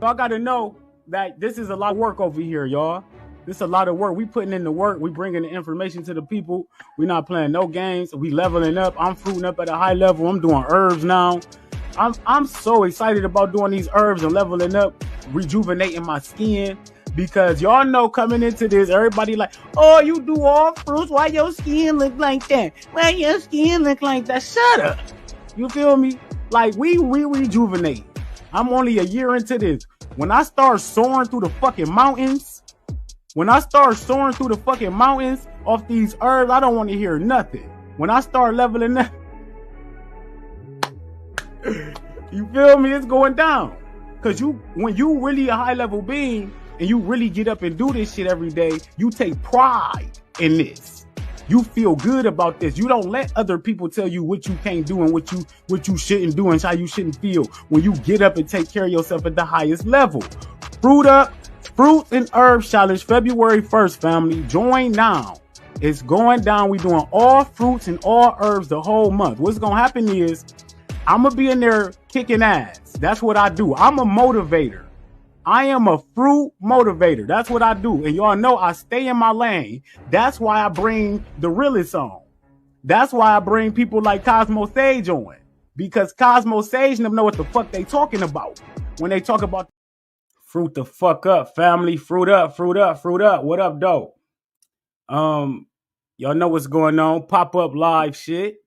Y'all got to know that this is a lot of work over here, y'all. This is a lot of work. We putting in the work. We bringing the information to the people. We not playing no games. We leveling up. I'm fruiting up at a high level. I'm doing herbs now. I'm so excited about doing these herbs and leveling up, rejuvenating my skin. Because y'all know coming into this, everybody like, oh, you do all fruits. Why your skin look like that? Why your skin look like that? Shut up. You feel me? Like we rejuvenate. I'm only a year into this. When I start soaring through the fucking mountains, off these herbs, I don't want to hear nothing. When I start leveling up, you feel me? It's going down. Cause when you really a high level being and you really get up and do this shit every day, you take pride in this. You feel good about this. You don't let other people tell you what you can't do and what you shouldn't do and how you shouldn't feel when you get up and take care of yourself at the highest level. Fruit and Herb Challenge, February 1st, family. Join now. It's going down. We're doing all fruits and all herbs the whole month. What's going to happen is I'm going to be in there kicking ass. That's what I do. I'm a motivator. I am a fruit motivator. That's what I do. And y'all know I stay in my lane. That's why I bring the realest on. That's why I bring people like Cosmo Sage on. Because Cosmo Sage and them know what the fuck they talking about when they talk about fruit the fuck up, family. Fruit up. What up, though? Y'all know what's going on. Pop-up live shit.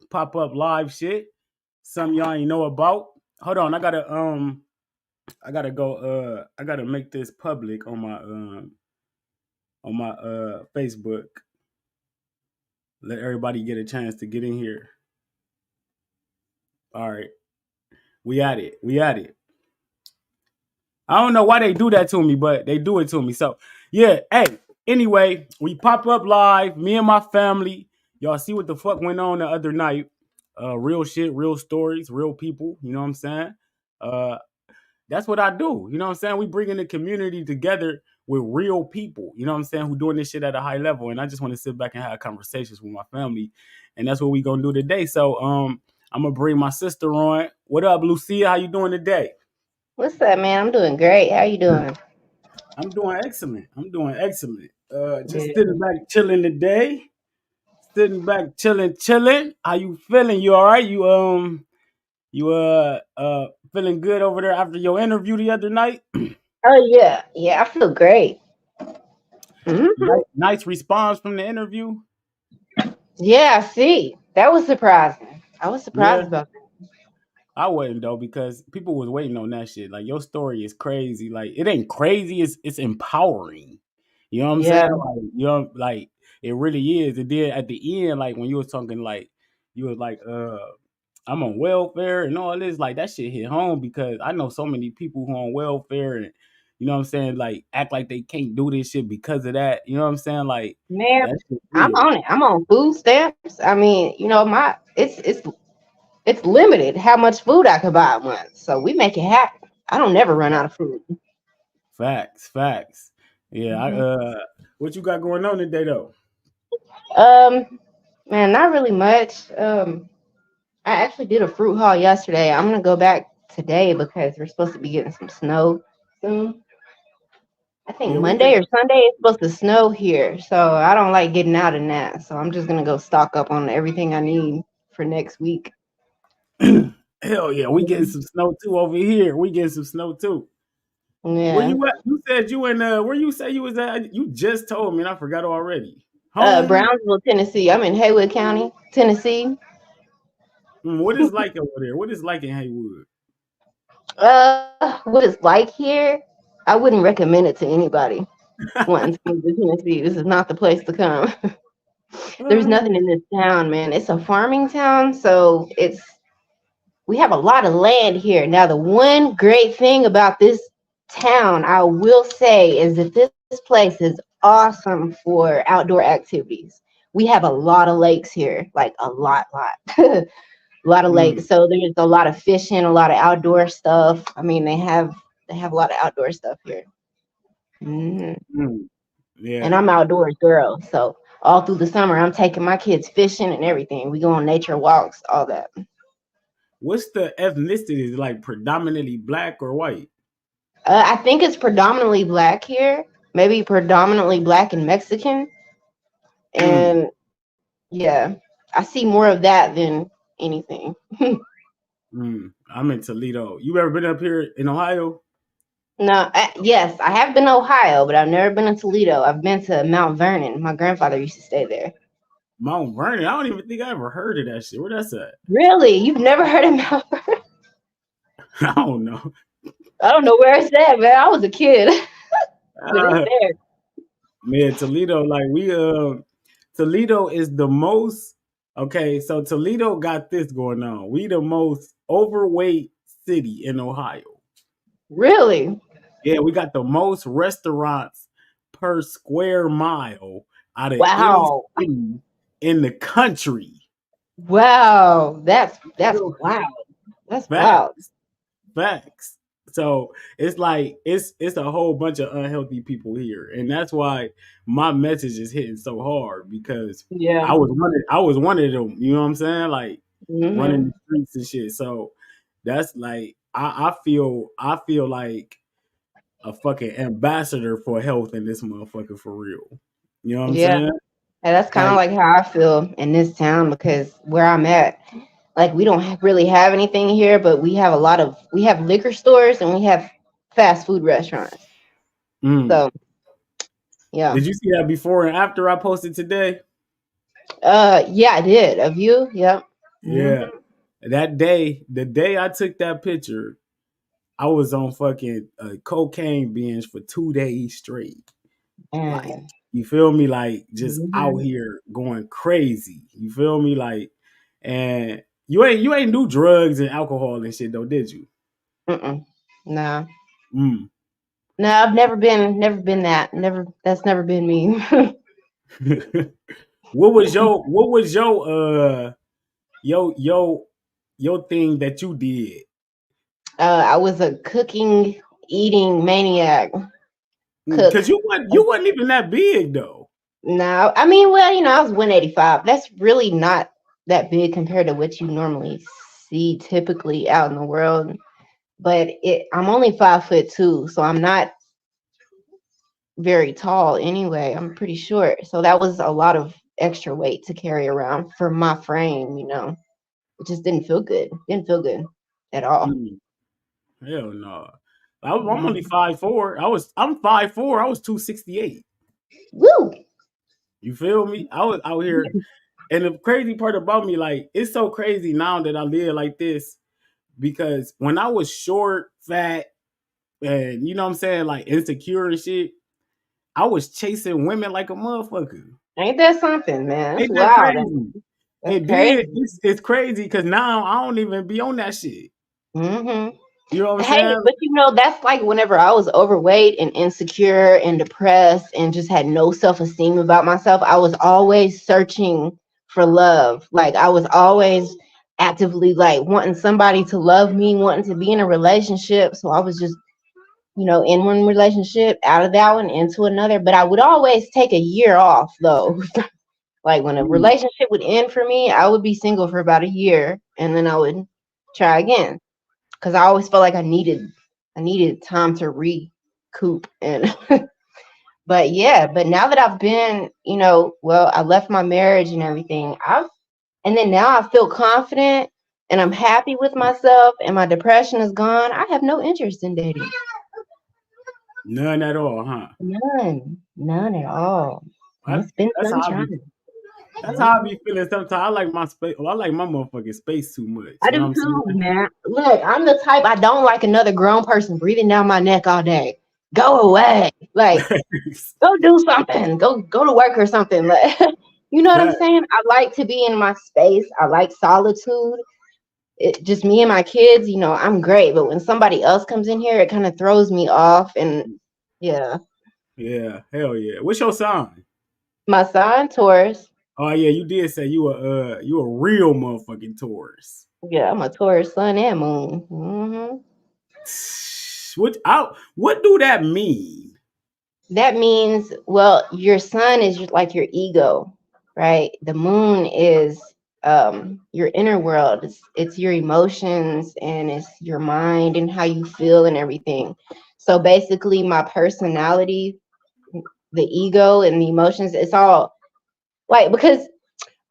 Some y'all ain't know about. Hold on, I gotta go. I gotta make this public on my Facebook. Let everybody get a chance to get in here. All right, we at it. I don't know why they do that to me, but they do it to me. So yeah, hey. Anyway, we pop up live. Me and my family. Y'all see what the fuck went on the other night? Real shit, real stories, real people. You know what I'm saying? That's what I do. You know what I'm saying? We bringing the community together with real people, you know what I'm saying, who doing this shit at a high level. And I just want to sit back and have conversations with my family. And that's what we going to do today. So I'm going to bring my sister on. What up, Llu'cia? How you doing today? What's up, man? I'm doing great. How you doing? I'm doing excellent. Just sitting back chilling today. Chilling. How you feeling? You all right? You feeling good over there after your interview the other night? Oh yeah, I feel great. Mm-hmm. Nice response from the interview. Yeah, I see. That was surprising. I was surprised about that. I wasn't though, because people was waiting on that shit. Like, your story is crazy. Like, it ain't crazy. It's empowering. You know what I'm Yeah, saying? Like, you know, like it really is. And then at the end, like when you was talking, like you was like, I'm on welfare and all this, like that shit hit home, because I know so many people who on welfare and, you know what I'm saying, like act like they can't do this shit because of that. You know what I'm saying? Like, man, that shit I'm real. on it. I'm on food stamps. I mean, it's limited how much food I could buy at once. So we make it happen. I don't never run out of food. Facts. Yeah, Mhm. what you got going on today though? Um, man, not really much. I actually did a fruit haul yesterday. I'm gonna go back today because we're supposed to be getting some snow soon. I think Yeah, we Monday just or Sunday it's supposed to snow here, so I don't like getting out in that. So I'm just gonna go stock up on everything I need for next week. hell yeah, we getting some snow too over here. We getting some snow too. Where Yeah. you at? You said you in where you say you was at? You just told me and I forgot already. Home? Brownsville, Tennessee. I'm in Haywood County, Tennessee. What is like over there? What is like in Haywood? What it's like here, I wouldn't recommend it to anybody wanting to move to Tennessee. This is not the place to come. There's nothing in this town, man. It's a farming town, so we have a lot of land here. Now, the one great thing about this town, I will say, is that this place is awesome for outdoor activities. We have a lot of lakes here, like a lot, a lot of lakes. Mm, So there's a lot of fishing, a lot of outdoor stuff. I mean, they have a lot of outdoor stuff here. Mhm. mm. And Yeah. I'm outdoors girl, so all through the summer, I'm taking my kids fishing and everything. We go on nature walks, all that. What's the ethnicity? Is it like predominantly black or white? I think it's predominantly black here, maybe predominantly black and Mexican. Mm, And yeah, I see more of that than anything. I'm in Toledo. You ever been up here in Ohio? No, yes, I have been to Ohio, but I've never been to Toledo. I've been to Mount Vernon. My grandfather used to stay there. Mount Vernon. I don't even think I ever heard of that shit. Where that's at? Really? You've never heard of Mount Vernon? I don't know. I don't know where it's at, man. I was a kid, but it's Uh, there. man, Toledo, like Toledo is the most okay. So Toledo got this going on. We the most overweight city in Ohio. Really? Yeah, we got the most restaurants per square mile out of any Wow. city in the country. Wow. That's wild. That's wild. Facts, facts. So it's like it's a whole bunch of unhealthy people here, and that's why my message is hitting so hard because Yeah. I was one of them. You know what I'm saying? Like running Hmm. the streets and shit. So that's like I feel like a fucking ambassador for health in this motherfucker for real. You know what I'm Yeah. saying? And that's kind of Like, like how I feel in this town because where I'm at, like we don't really have anything here, but we have liquor stores and we have fast food restaurants. mm. So yeah. Did you see that before and after I posted today? Yeah, I did. Of you? Yep. Hmm. Yeah. That day, the day I took that picture, I was on fucking cocaine binge for 2 days straight. Like, And you feel me? Like, just out hmm. here going crazy. You feel me? Like, and you ain't do drugs and alcohol and shit though, did you? Mm-mm. No. Mm. No, I've never been that. Never that's never been me. What was your your thing that you did? I was a cooking, eating maniac. Cook. Cause you wasn't even that big though. No, I mean, well, I was 185. That's really not that big compared to what you normally see typically out in the world. But I'm only 5'2", so I'm not very tall anyway. I'm pretty short, so that was a lot of extra weight to carry around for my frame. It just didn't feel good. Didn't feel good at all. Mm, hell no. I'm only Mhm. 5'4". I'm 5'4". I was 268. Woo! You feel me? I was out here, and the crazy part about me, like, it's so crazy now that I live like this because when I was short, fat, and you know what I'm saying, like insecure and shit, I was chasing women like a motherfucker. Ain't that something, man? That's Ain't that wild. crazy? That's And then crazy. it's crazy because now I don't even be on that shit. Hmm. You know what I'm Hey, saying? but that's like whenever I was overweight and insecure and depressed and just had no self-esteem about myself, I was always searching for love. Like I was always actively like wanting somebody to love me, wanting to be in a relationship. So I was just, in one relationship, out of that one, into another. But I would always take a year off though. Like when a Mm, relationship would end for me, I would be single for about a year and then I would try again because I always felt like I needed time to recoup and but yeah, but now that I've been, well, I left my marriage and everything. And then now I feel confident and I'm happy with myself and my depression is gone. I have no interest in dating. none at all, huh? None at all. And I, it's been that's how I be. sunshine. That's how I be feeling sometimes. I like my space. Well, I like my motherfucking space too much. I You know do what I'm too, saying? man. Look, I'm the type I don't like another grown person breathing down my neck all day. Go away. Like, go do something. Go to work or something. Like, you know what I'm Fact. saying? I like to be in my space. I like solitude. Just me and my kids, I'm great. But when somebody else comes in here, it kind of throws me off. And yeah, Yeah, hell yeah. What's your sign? my sign, Taurus. Oh yeah, you did say you a real motherfucking Taurus. Yeah, I'm a Taurus sun and moon. What do that mean? That means, well, your sun is like your ego, right? The moon is your inner world. It's your emotions and it's your mind and how you feel and everything. So basically, my personality, the ego, and the emotions, it's all like because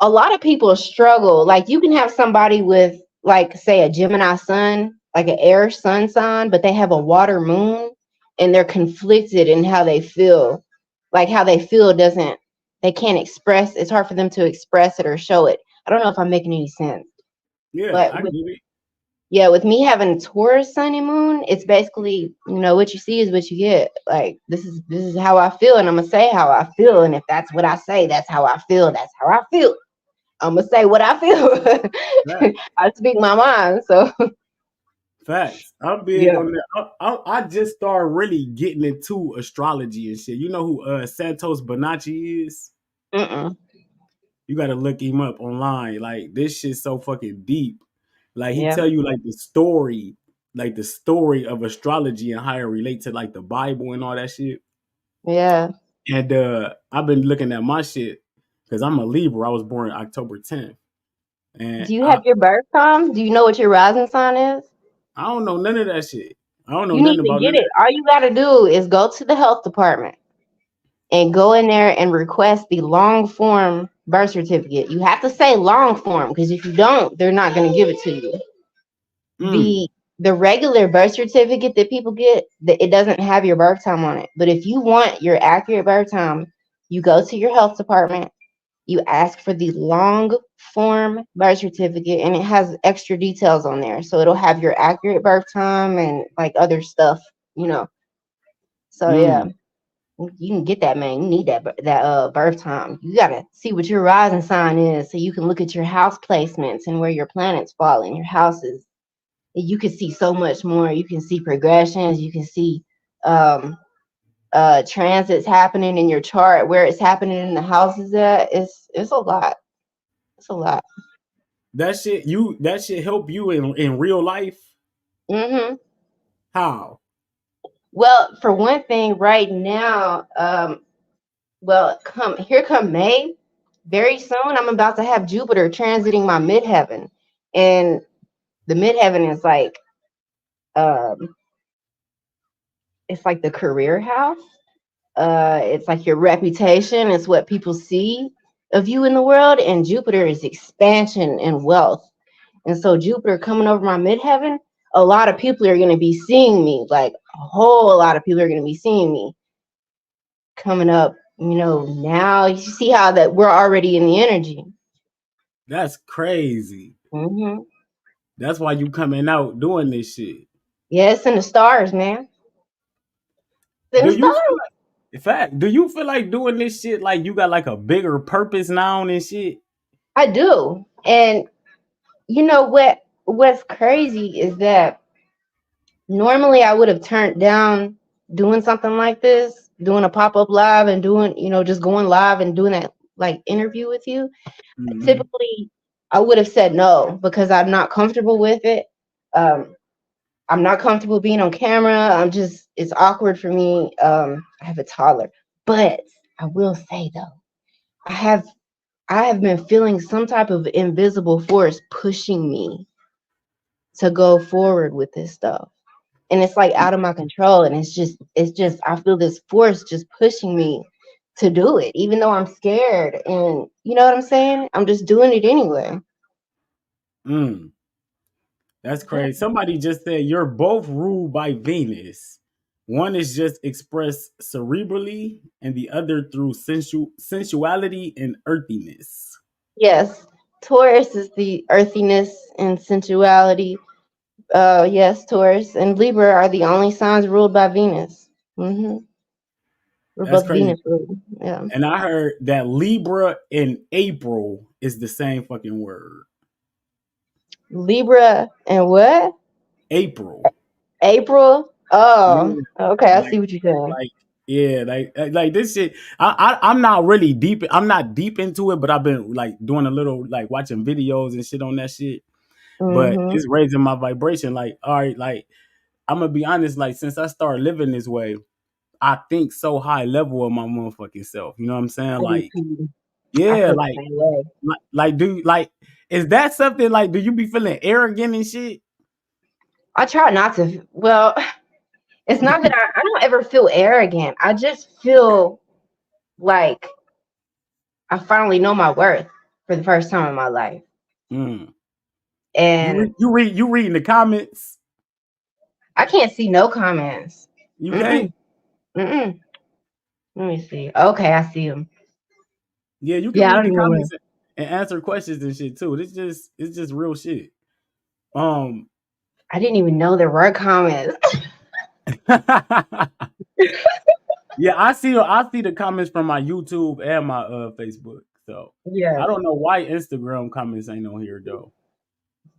a lot of people struggle. Like you can have somebody with like say a Gemini sun, like an air sun sign, but they have a water moon and they're conflicted in how they feel. Like how they feel doesn't they can't express it's hard for them to express it or show it. I don't know if I'm making any sense. Yeah, But I with get it. yeah, with me having Taurus sun and moon, it's basically, what you see is what you get. Like this is how I feel and I'm gonna say how I feel. And if that's what I say, that's how I feel. That's how I feel. I'm gonna say what I feel. Facts. I speak my mind. So Facts. I'm big yeah. on that. I just started really getting into astrology and shit. You know who Santos Bonacci is? Mm-mm. You got to look him up online. Like this shit's so fucking deep. Like he Yeah. tell you like the story of astrology and how it relate to like the Bible and all that shit. Yeah. And I've been looking at my shit because I'm a Libra. I was born October 10th, and Do you have your birth time? Do you know what your rising sign is? I don't know none of that shit. I don't know You need nothing to about get none of it. All you gotta do is go to the health department and go in there and request the long form birth certificate. You have to say long form because if you don't, they're not gonna give it to you. that. Mm. The regular birth certificate that people get, it doesn't have your birth time on it. But if you want your accurate birth time, you go to your health department, you ask for the long form birth certificate, and it has extra details on there. So it'll have your accurate birth time and like other stuff, you know. So yeah, Mm. you can get that, man. You need that birth time. You gotta see what your rising sign is, so you can look at your house placements and where your planets fall in your houses. You can see so much more. You can see progressions. You can see um, transits happening in your chart, where it's happening in the houses at. It's a lot. It's a lot. That shit help you in real life. Hmm. How? Well, for one thing, right now, well, come May, very soon, I'm about to have Jupiter transiting my midheaven, and the midheaven is like, um, it's like the career house. It's like your reputation. It's what people see of you in the world, and Jupiter is expansion and wealth. And so Jupiter coming over my midheaven, a lot of people are going to be seeing me. Like a whole lot of people are going to be seeing me coming up. Now you see how that we're already in the energy. That's crazy. Hmm. That's why you coming out doing this shit. Yeah, it's in the stars, man. It's in Do the you feel stars. like, in fact, do you feel like doing this shit like you got like a bigger purpose now and shit? I do. And you know what's crazy is that normally I would have turned down doing something like this, doing a pop-up live and doing, just going live and doing that like interview with you. Mm-hmm. Typically, I would have said no because I'm not comfortable with it. Um, I'm not comfortable being on camera. It's awkward for me. I have a toddler, but I will say though, I have I have been feeling some type of invisible force pushing me to go forward with this stuff. And it's like out of my control. And it's just I feel this force just pushing me to do it, even though I'm scared. And you know what I'm saying? I'm just doing it anyway. Mm, that's Yeah. crazy. Somebody just said you're both ruled by Venus. One is just expressed cerebrally, and the other through sensuality and earthiness. Yes. Taurus is the earthiness and sensuality. Yes, Taurus and Libra are the only signs ruled by Venus. We're That's both crazy. Venus ruled. Yeah. And I heard that Libra and April is the same fucking word. Libra and what? April. April. Oh, Yeah. okay. I Like see what you're saying. like yeah, like this shit. I'm not really deep. I'm not deep into it, but I've been like doing a little like watching videos and shit on that shit. But Mm-hmm. it's raising my vibration. Like, all right, like I'm gonna be honest. Like since I started living this way, I think so high level of my motherfucking self. You know what I'm saying? I do Like, too. I yeah, feel the same way. like dude, like Is that something like? Do you be feeling arrogant and shit? I try not to. Well, it's not that I don't ever feel arrogant. I just feel like I finally know my worth for the first time in my life. Mm. And You reading the comments? I can't see no comments. You Mm-mm, can't? mm-mm. Let me see. Okay, I see them. Yeah, you can Yeah, I read don't the even comments know. and answer questions and shit too. It's just real shit. I didn't even know there were comments. Yeah, I see the comments from my YouTube and my Facebook. So Yeah. I don't know why Instagram comments ain't on here though.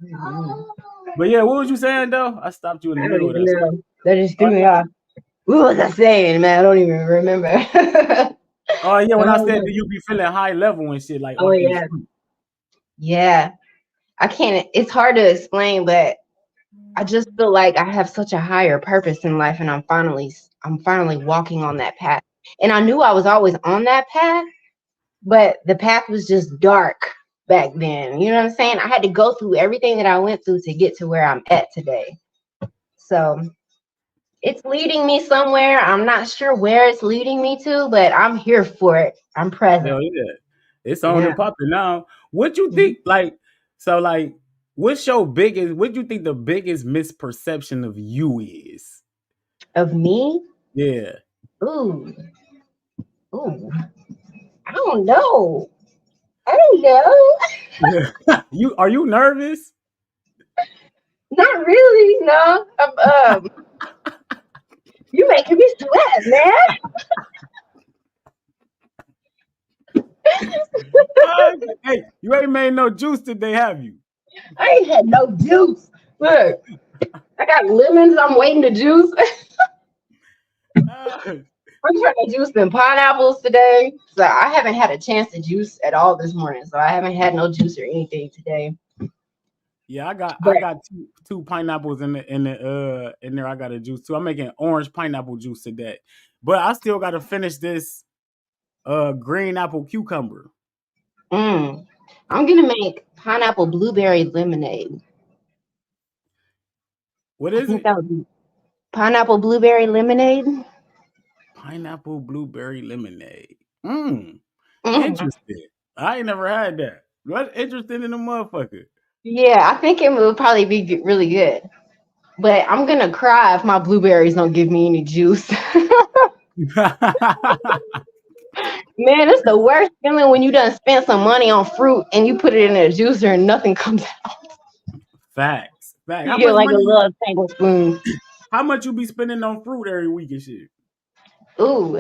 Mm-mm. But yeah, what was you saying though? I stopped you in the I don't middle of even that shit. know. That just Oh threw me yeah. off. What was I saying, man? I don't even remember. Oh yeah, when I Oh, said do you be feeling high level and shit like oh off this yeah. Yeah. I can't, it's hard to explain, but I just feel like I have such a higher purpose in life, and I'm finally walking on that path. And I knew I was always on that path, but the path was just dark back then. You know what I'm saying? I had to go through everything that I went through to get to where I'm at today. So it's leading me somewhere. I'm not sure where it's leading me to, but I'm here for it. I'm present. hell yeah. It's on Yeah. and popping now. What you Mhm. think like so like what you think the biggest misperception of you is? Of me? Yeah. Ooh, ooh. I don't know. I don't know. You are you nervous? Not really, no. You making me sweat, man. Hey, you ain't made no juice today, have you? I ain't had no juice. Look, I got lemons. I'm waiting to juice. Uh, I'm trying to juice them pineapples today. So I haven't had a chance to juice at all this morning. So I haven't had no juice or anything today. yeah, I But got two pineapples in there. I got a juice too. I'm making orange pineapple juice today. But I still gotta finish this green apple cucumber. mm, I'm gonna make pineapple blueberry lemonade. What I is think it? that would be pineapple blueberry lemonade. Pineapple blueberry lemonade. Mmm. Mm. Interesting. I ain't never had that. What's interesting in the motherfucker? Yeah, I think it would probably be really good. But I'm gonna cry if my blueberries don't give me any juice. Man, it's the worst feeling when you done spent some money on fruit and you put it in a juicer and nothing comes out. Facts. Facts. You get like a little tablespoon. How much you be spending on fruit every week and shit? Ooh,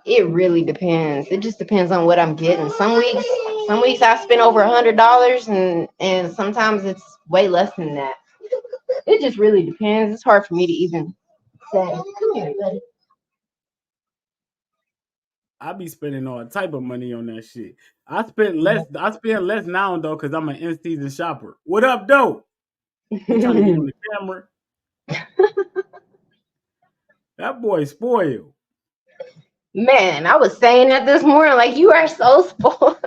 it really depends. It just depends on what I'm getting. Some weeks I spend over $100, and sometimes it's way less than that. It just really depends. It's hard for me to even say. Come here, buddy. I be spending all type of money on that shit. I spend less now though, cause I'm an in season shopper. What up, though? He trying to get on the camera. That boy spoiled. Man, I was saying that this morning, like you are so spoiled.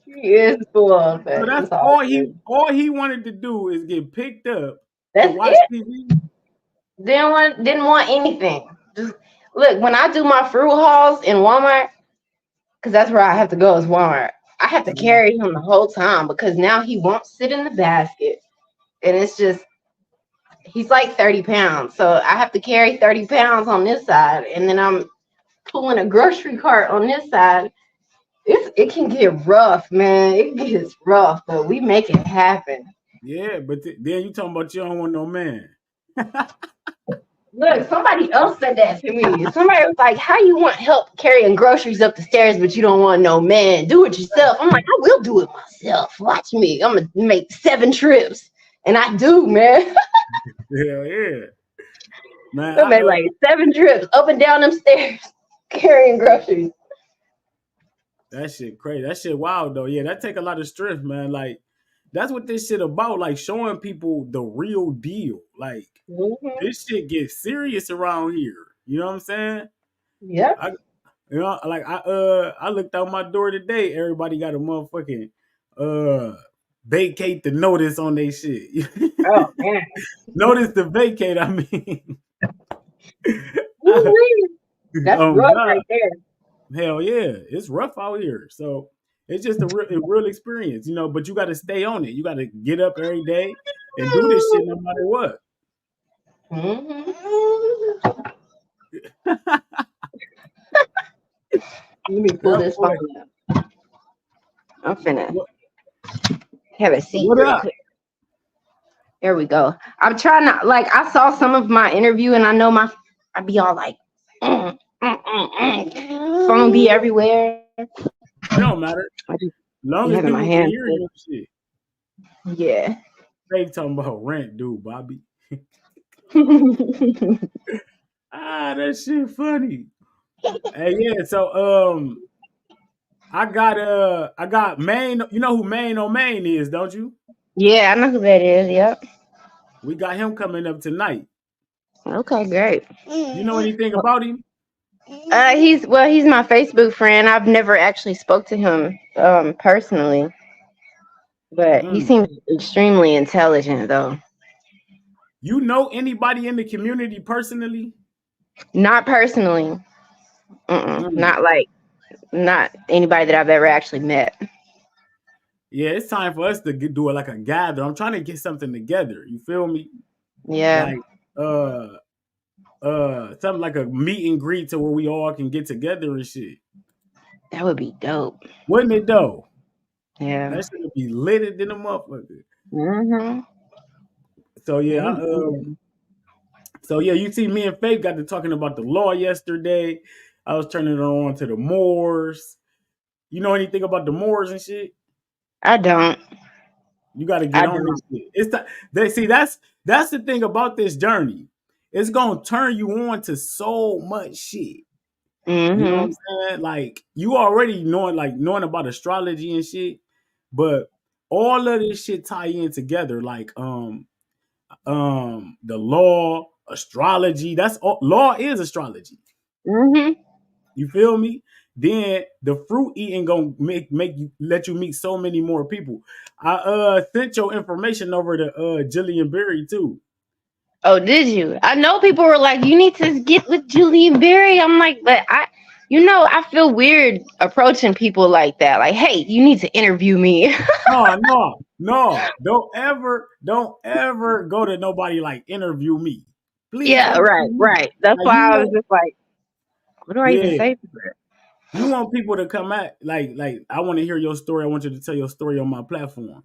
He is spoiled, So but that's it's all good. all he wanted to do is get picked up to That's watch it. TV. Didn't want anything. Just look, when I do my fruit hauls in Walmart, because that's where I have to go is Walmart. I have to carry him the whole time because now he won't sit in the basket. And it's just he's like 30 pounds. So I have to carry 30 pounds on this side, and then I'm pulling a grocery cart on this side. It can get rough, man. It gets rough, but we make it happen. Yeah, but then you talking about you don't want no man. Look, somebody else said that to me. Somebody was like, "How you want help carrying groceries up the stairs, but you don't want no man? Do it yourself." I'm like, "I will do it myself. Watch me. I'm gonna make 7 trips," and I do, man. Hell yeah, man. I made like 7 trips up and down them stairs carrying groceries. That shit crazy. That shit wild though. Yeah, that take a lot of strength, man. Like that's what this shit about. Like showing people the real deal. Like Hmm. this shit gets serious around here. You know what I'm saying? Yep. I You know, like I looked out my door today. Everybody got a motherfucking vacate the notice on their shit. Oh man. Notice the vacate. I mean, Woo-wee. That's rough God, right there. hell yeah, it's rough out here. So it's just a real experience, you know. But you got to stay on it. You got to get up every day and do this shit no matter what. Mm-hmm. Let me pull That this boy, phone up. I'm finna what, have a seat what real up? quick. There we go. I'm trying to like I saw some of my interview and I know I'd be all like phone be everywhere. It don't matter. I just be Long as having my people can hands hear full. you and shit. Yeah. They talking about rent due, Bobby. Ah, that shit funny. Hey, yeah. So I got Maine. You know who Maine on Maine is, don't you? Yeah, I know who that is. Yep. We got him coming up tonight. Okay, great. You know anything about him? He's my Facebook friend. I've never actually spoke to him personally, but he Mm. seems extremely intelligent though. You know anybody in the community personally? Not personally. Mm. Not anybody that I've ever actually met. Yeah, it's time for us to do it like a gather. I'm trying to get something together. You feel me? Yeah, Like uh something like a meet and greet to where we all can get together and shit. that would be dope. Wouldn't it though? Yeah. That should be lit than a motherfucker. Mhm. So yeah, That'd be good. you see, me and Faith got to talking about the law yesterday. I was turning it on to the Moors. You know anything about the Moors and shit? I don't. You got to get I on this don't. shit. They see that's the thing about this journey. It's gonna turn you on to so much shit. You know what I'm Mhm. saying? Like you already knowing about astrology and shit, but all of this shit tie in together. Like the law, astrology. That's all. Law is astrology. Mhm. You feel me? Then the fruit eating gonna make you let you meet so many more people. I sent your information over to Jillian Berry too. Oh, did you? I know people were like, "You need to get with Julian Berry." I'm like, but I feel weird approaching people like that. Like, hey, you need to interview me. No, no, no. Don't ever go to nobody like interview me. Please Yeah, don't right, do me. right. That's Like why I was just like, what do I even yeah. say to her? You want people to come at like I want to hear your story. I want you to tell your story on my platform. You know what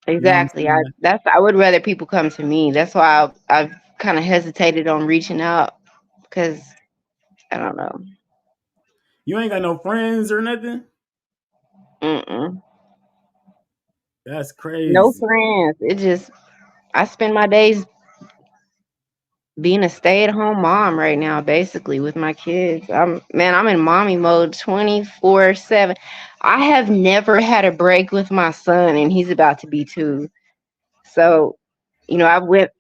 I'm Exactly. saying? I would rather people come to me. That's why I've kind of hesitated on reaching out because I don't know. You ain't got no friends or nothing. Mm-mm. That's No crazy. friends. It just I spend my days being a stay-at-home mom right now, basically with my kids. I'm in mommy mode 24/7. I have never had a break with my son, and he's about to be 2. So, I went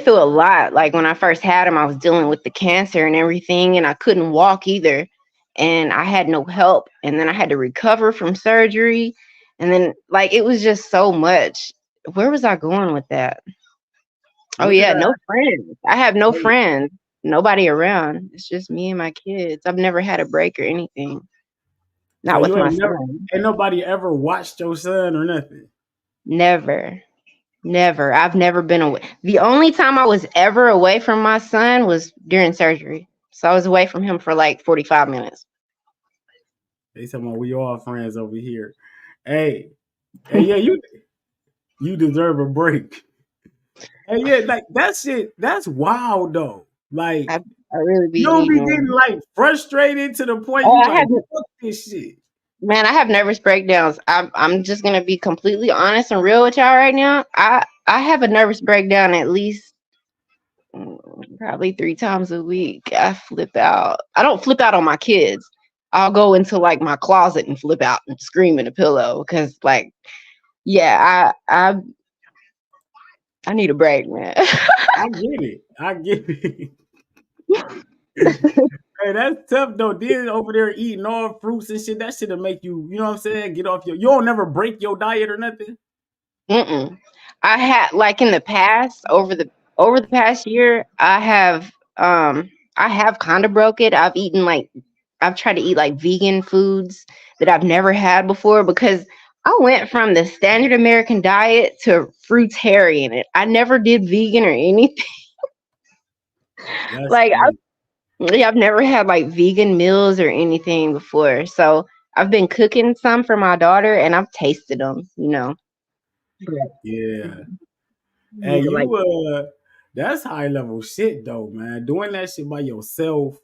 through a lot. Like when I first had him, I was dealing with the cancer and everything, and I couldn't walk either. And I had no help. And then I had to recover from surgery. And then like it was just so much. Where was I going with that? Oh What did yeah, I? no friends. I have no Hey, friends. Nobody around. It's just me and my kids. I've never had a break or anything. so Not with you my ain't son. nobody ever watched your son or nothing. Never. Never. I've never been away. The only time I was ever away from my son was during surgery. So I was away from him for like 45 minutes. They talking about we all friends over here. Hey, hey, yeah, you deserve a break. Hey, yeah, like that shit. That's wild though. Like I really you be don't be needing getting one. like frustrated to the point Oh, you like fuck this shit. I have nervous breakdowns. I'm just gonna be completely honest and real with y'all right now. I have a nervous breakdown at least probably 3 times a week. I flip out. I don't flip out on my kids. I'll go into like my closet and flip out and scream in a pillow because like yeah, I need a break, man. I get it. I get it. Hey, that's tough though. Then over there eating all fruits and shit, that shit'll make you, you know what I'm saying? Get off you don't never break your diet or nothing. Mm-mm. I had like in the past, over the past year, I have kind of broke it. I've tried to eat like vegan foods that I've never had before because I went from the standard American diet to fruitarian. I never did vegan or anything. That's Like crazy. I've never had like vegan meals or anything before. So I've been cooking some for my daughter and I've tasted them, you know. But Yeah. Hey, yeah, like that's high level shit though, man. Doing that shit by yourself.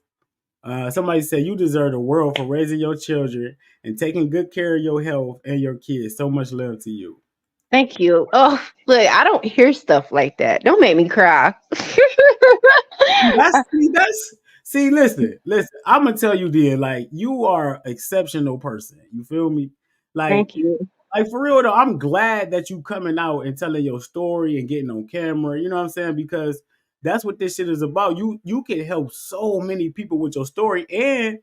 Somebody said you deserve the world for raising your children and taking good care of your health and your kids. So much love to you. thank you. Oh, look, I don't hear stuff like that. Don't make me cry. See, listen. I'm gonna tell you, then, like you are an exceptional person. You feel me? Like Thank you. Like for real though, I'm glad that you coming out and telling your story and getting on camera. You know what I'm saying? Because that's what this shit is about. You can help so many people with your story, and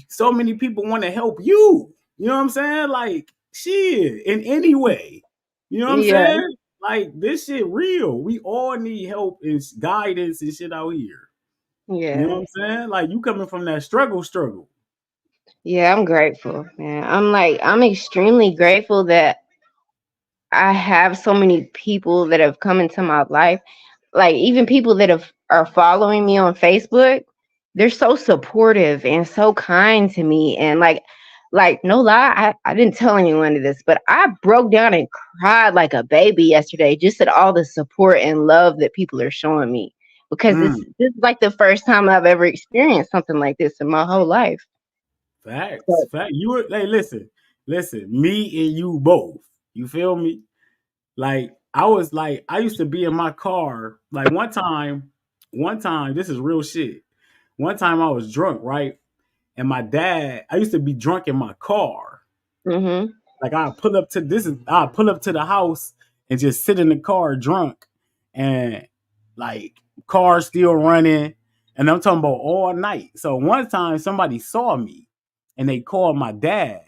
so many people want to help you. You know what I'm saying? Like shit, in any way. You know what I'm Yeah, saying? Like this shit real. We all need help and guidance and shit out here. You know yeah, what I'm saying? Like you coming from that struggle. yeah. I'm grateful, man. I'm extremely grateful that I have so many people that have come into my life. Like even people that are following me on Facebook, they're so supportive and so kind to me. And like no lie, I didn't tell anyone of this, but I broke down and cried like a baby yesterday just at all the support and love that people are showing me. Because this Mm, this is like the first time I've ever experienced something like this in my whole life. facts. So, Fact. You were hey, listen, me and you both. You feel me? Like I used to be in my car. Like one time, this is real shit. One time I was drunk, right? And my dad, I used to be drunk in my car. mhm. Like I pull up to the house and just sit in the car drunk and like car still running. And I'm talking about all night. So one time somebody saw me and they called my dad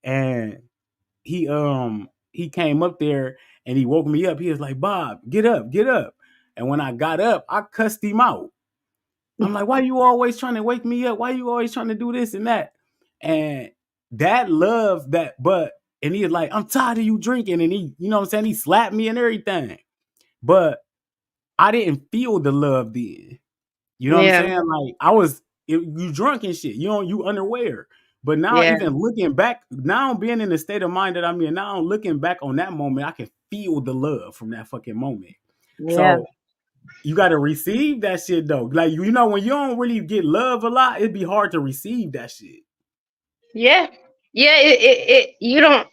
and he came up there and he woke me up. He was like, Bob, get up, get up. And when I got up, I cussed him out. I'm like, why you always trying to wake me up? Why you always trying to do this and that? And dad loved that, but and he was like, I'm tired of you drinking. And he, you know what I'm saying? He slapped me and everything. But I didn't feel the love then. You know what I'm Yeah, saying? Like you drunk and shit. You unaware. But now yeah, even looking back, now being in the state of mind that I'm in now, looking back on that moment, I can feel the love from that fucking moment. yeah. So you got to receive that shit though. Like you know, when you don't really get love a lot, it'd be hard to receive that shit. Yeah. Yeah, it you don't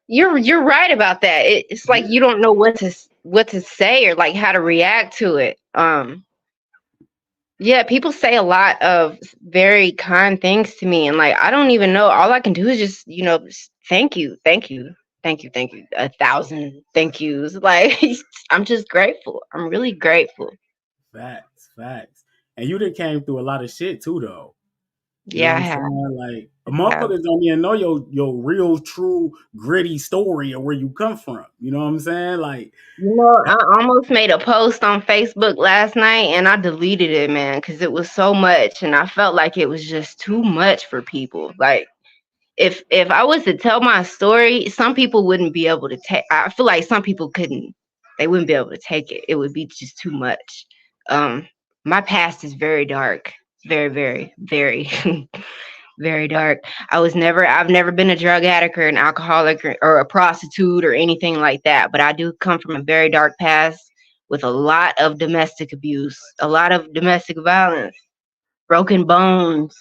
you're right about that. It's like you don't know what to say or like how to react to it. Yeah, people say a lot of very kind things to me and like I don't even know. All I can do is just, thank you. Thank you. Thank you. Thank you. 1,000 thank yous. Like I'm just grateful. I'm really grateful. Facts. And you done came through a lot of shit too though. You know Yeah, what I I'm have. saying? Like I have. motherfuckers don't even know your real, true, gritty story of where you come from. You know what I'm saying? Like, I almost made a post on Facebook last night and I deleted it, man, because it was so much and I felt like it was just too much for people. Like if I was to tell my story, some people wouldn't be able to take. I feel like some people couldn't. They wouldn't be able to take it. It would be just too much. Um, my past is very dark, very, very, very, very dark. I've never been a drug addict or an alcoholic or a prostitute or anything like that. But I do come from a very dark past with a lot of domestic abuse, a lot of domestic violence, broken bones.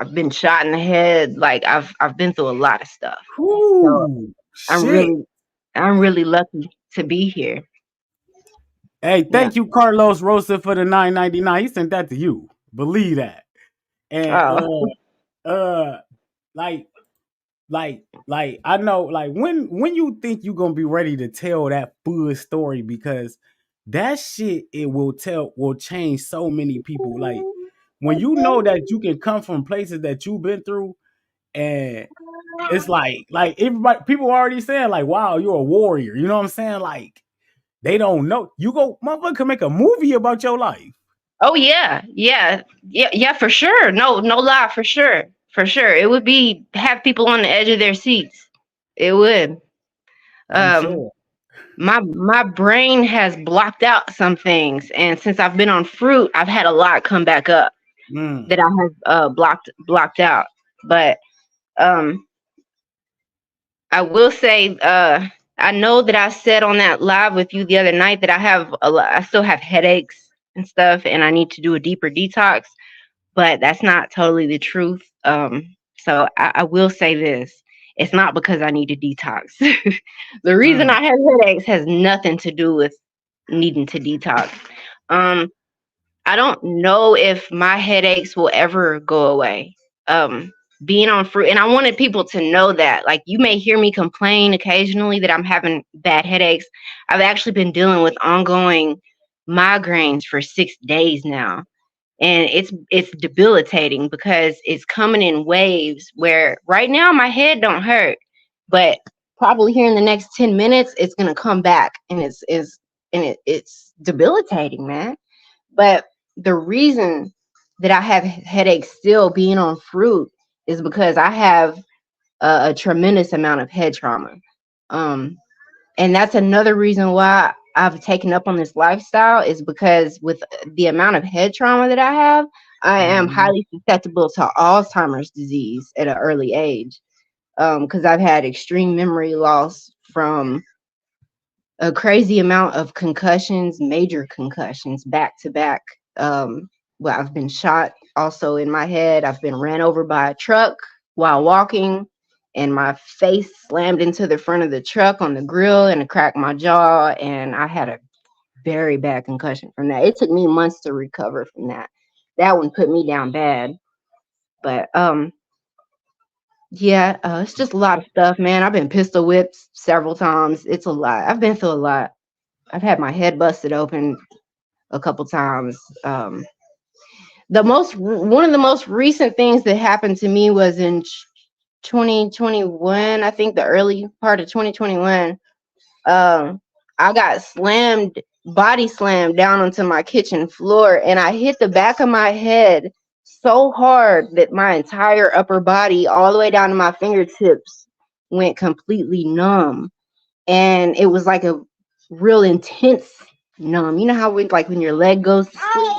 I've been shot in the head. Like I've been through a lot of stuff. So whoo, I'm shit. really I'm really lucky to be here. Hey, Yeah. thank you, Carlos Rosa, for the 9.99. He sent that to you. Believe that. And Oh. uh, like I know like when you think you're gonna be ready to tell that full story because that shit it will change so many people. Like when you know that you can come from places that you've been through, and it's like everybody, people already saying like, wow, you're a warrior. You know what I'm saying? Like they don't know. You go, motherfucker, can make a movie about your life. Oh yeah, yeah, yeah, yeah, for sure. No, no lie, for sure, for sure. It would be have people on the edge of their seats. It would. I'm Um, sure. my brain has blocked out some things, and since I've been on fruit, I've had a lot come back up that Mm, I have blocked out. But um, I will say, I know that I said on that live with you the other night that I still have headaches and stuff, and I need to do a deeper detox. But that's not totally the truth. So I will say this: it's not because I need to detox. The reason mm, I have headaches has nothing to do with needing to detox. Um, I don't know if my headaches will ever go away. Um, Being on fruit, and I wanted people to know that. Like, you may hear me complain occasionally that I'm having bad headaches. I've actually been dealing with ongoing migraines for 6 days now, and it's debilitating because it's coming in waves. Where right now my head don't hurt, but probably here in the next 10 minutes it's gonna come back, and it's debilitating, man. But the reason that I have headaches still being on fruit is because I have a tremendous amount of head trauma. Um, and that's another reason why I've taken up on this lifestyle, is because with the amount of head trauma that I have, I am mm, highly susceptible to Alzheimer's disease at an early age. Because I've had extreme memory loss from a crazy amount of concussions, major concussions, back to back. Well, I've been shot also in my head. I've been ran over by a truck while walking, and my face slammed into the front of the truck on the grill, and it cracked my jaw. And I had a very bad concussion from that. It took me months to recover from that. That one put me down bad. But yeah, it's just a lot of stuff, man. I've been pistol whipped several times. It's a lot. I've been through a lot. I've had my head busted open a couple times. The most One of the most recent things that happened to me was in 2021. I think the early part of 2021. Um, I got body slammed down onto my kitchen floor, and I hit the back of my head so hard that my entire upper body, all the way down to my fingertips, went completely numb. And it was like a real intense numb. You know how when your leg goes to sleep,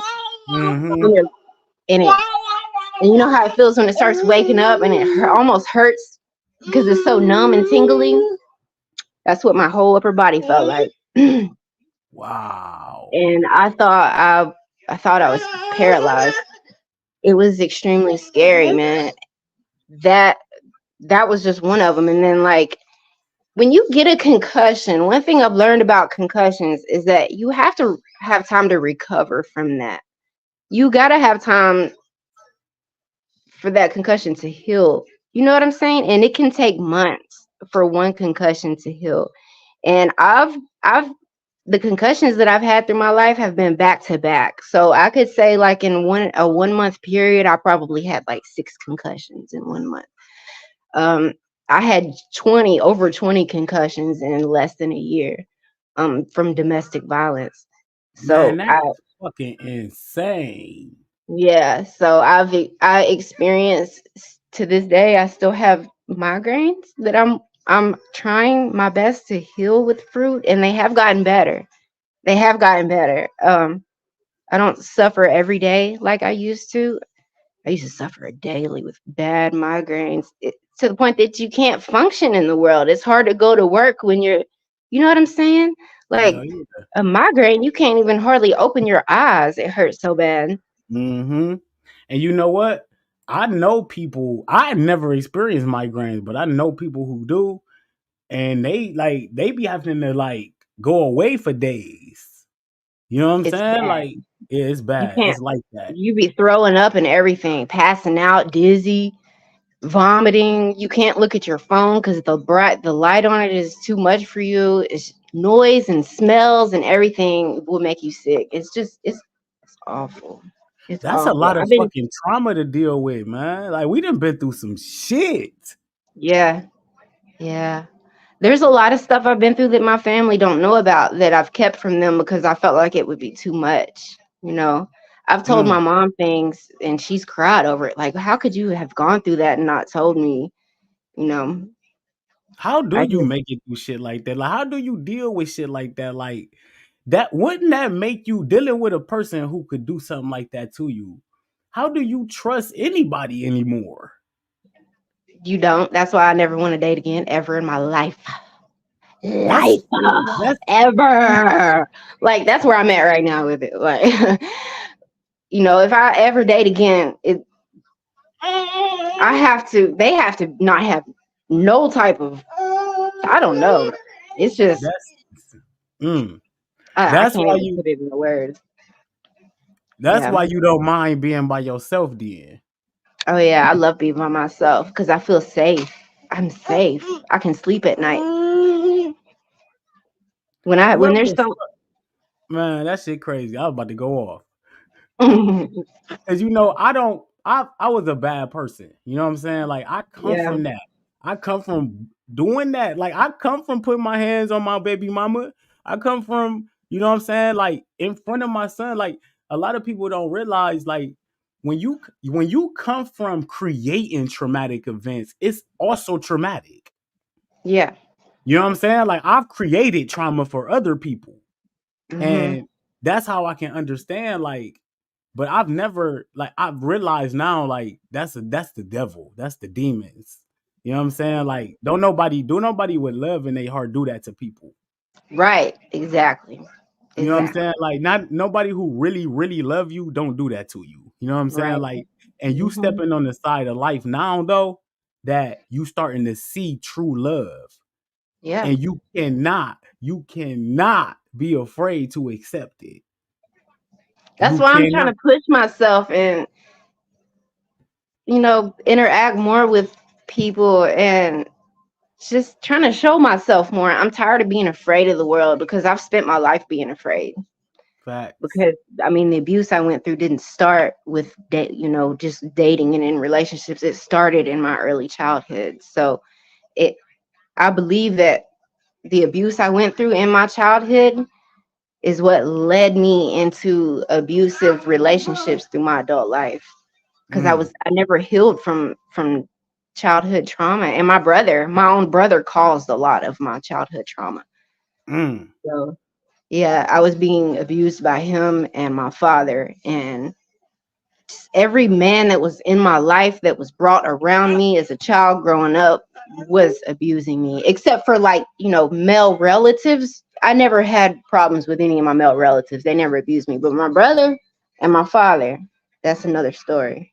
mm-hmm. when you're in it, and you know how it feels when it starts waking up and it almost hurts because it's so numb and tingly. That's what my whole upper body felt like. And Wow. I thought I was paralyzed. It was extremely scary, man. That that was just one of them. And then, like, when you get a concussion, one thing I've learned about concussions is that you have to have time to recover from that. You got to have time for that concussion to heal. You know what I'm saying? And it can take months for one concussion to heal. And I've the concussions that I've had through my life have been back to back. So I could say, like, in a 1 month period, I probably had like 6 concussions in 1 month. Um, I had over 20 concussions in less than a year, from domestic violence. Man, So that's fucking insane. yeah, so I experienced, to this day I still have migraines that I'm trying my best to heal with fruit, and they have gotten better. They have gotten better. I don't suffer every day like I used to. I used to suffer daily with bad migraines, to the point that you can't function in the world. It's hard to go to work when you know what I'm saying? Like, Hell yeah. a migraine, you can't even hardly open your eyes. It hurts so bad. Mm-hmm. And you know what? I know people. I never experienced migraines, but I know people who do, and they be having to like go away for days. You know what I'm It's saying? bad. Like, yeah, it's You bad. can't. It's like that. You be throwing up and everything, passing out, dizzy, vomiting. You can't look at your phone because the light on it is too much for you. It's noise and smells and everything will make you sick. It's awful. It's That's a awful. lot of fucking trauma to deal with, man. Like we done been through some shit. Yeah, yeah. There's a lot of stuff I've been through that my family don't know about that I've kept from them because I felt like it would be too much. You know, I've told my Mm. mom things and she's cried over it. Like, how could you have gone through that and not told me? You know, How do I you just make it through shit like that? Like, how do you deal with shit like that? Like, that wouldn't that make you dealing with a person who could do something like that to you? How do you trust anybody anymore? you don't. That's why I never want to date again ever in my life. That's Life that's ever. Like that's where I'm at right now with it. Like if I ever date again, they have to not have no type of, I don't know. It's just that's mm. I That's can't why even you put it in the words. that's Yeah. why you don't mind being by yourself then. Oh yeah, I love being by myself because I feel safe. I'm safe. I can sleep at night. When Whoever there's the some man, that shit crazy. I was about to go off. yeah. Cause I was a bad person. You know what I'm saying? Like I come from that. I come from doing that. Like I come from putting my hands on my baby mama. I come from, you know what I'm saying? Like in front of my son. Like a lot of people don't realize like when you come from creating traumatic events, it's also traumatic. Yeah. You know what I'm saying? Like I've created trauma for other people. Hmm. And that's how I can understand like but I've never like I've realized now like that's the devil. That's the demons. You know what I'm saying? Like don't nobody with love in their heart do that to people. Right. Exactly. You know what I'm Exactly. saying? Like not nobody who really really love you don't do that to you. You know what I'm saying? Right. Like and you Hmm. stepping on the side of life now though that you starting to see true love Yeah. and you cannot be afraid to accept it. That's You why I'm trying cannot. to push myself and interact more with people and just trying to show myself more. I'm tired of being afraid of the world because I've spent my life being afraid. Facts. Because I mean, the abuse I went through didn't start with just dating and in relationships. It started in my early childhood. So it, I believe that the abuse I went through in my childhood is what led me into abusive relationships through my adult life. Because Mm, I never healed from childhood trauma, and my own brother caused a lot of my childhood trauma. mm. So yeah, I was being abused by him and my father, and every man that was in my life that was brought around me as a child growing up was abusing me, except for male relatives. I never had problems with any of my male relatives. They never abused me, but my brother and my father, that's another story.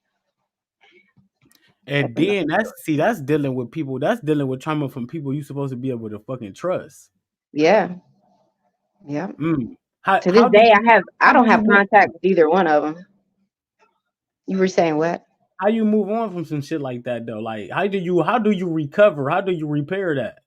And That's another then that's dealing with people. That's dealing with trauma from people you supposed to be able to fucking trust. Yeah, yeah. Mm. How To this how do day, you I how do don't you have move contact with either one of them. You were saying what? how you move on from some shit like that though? Like how do you recover? How do you repair that?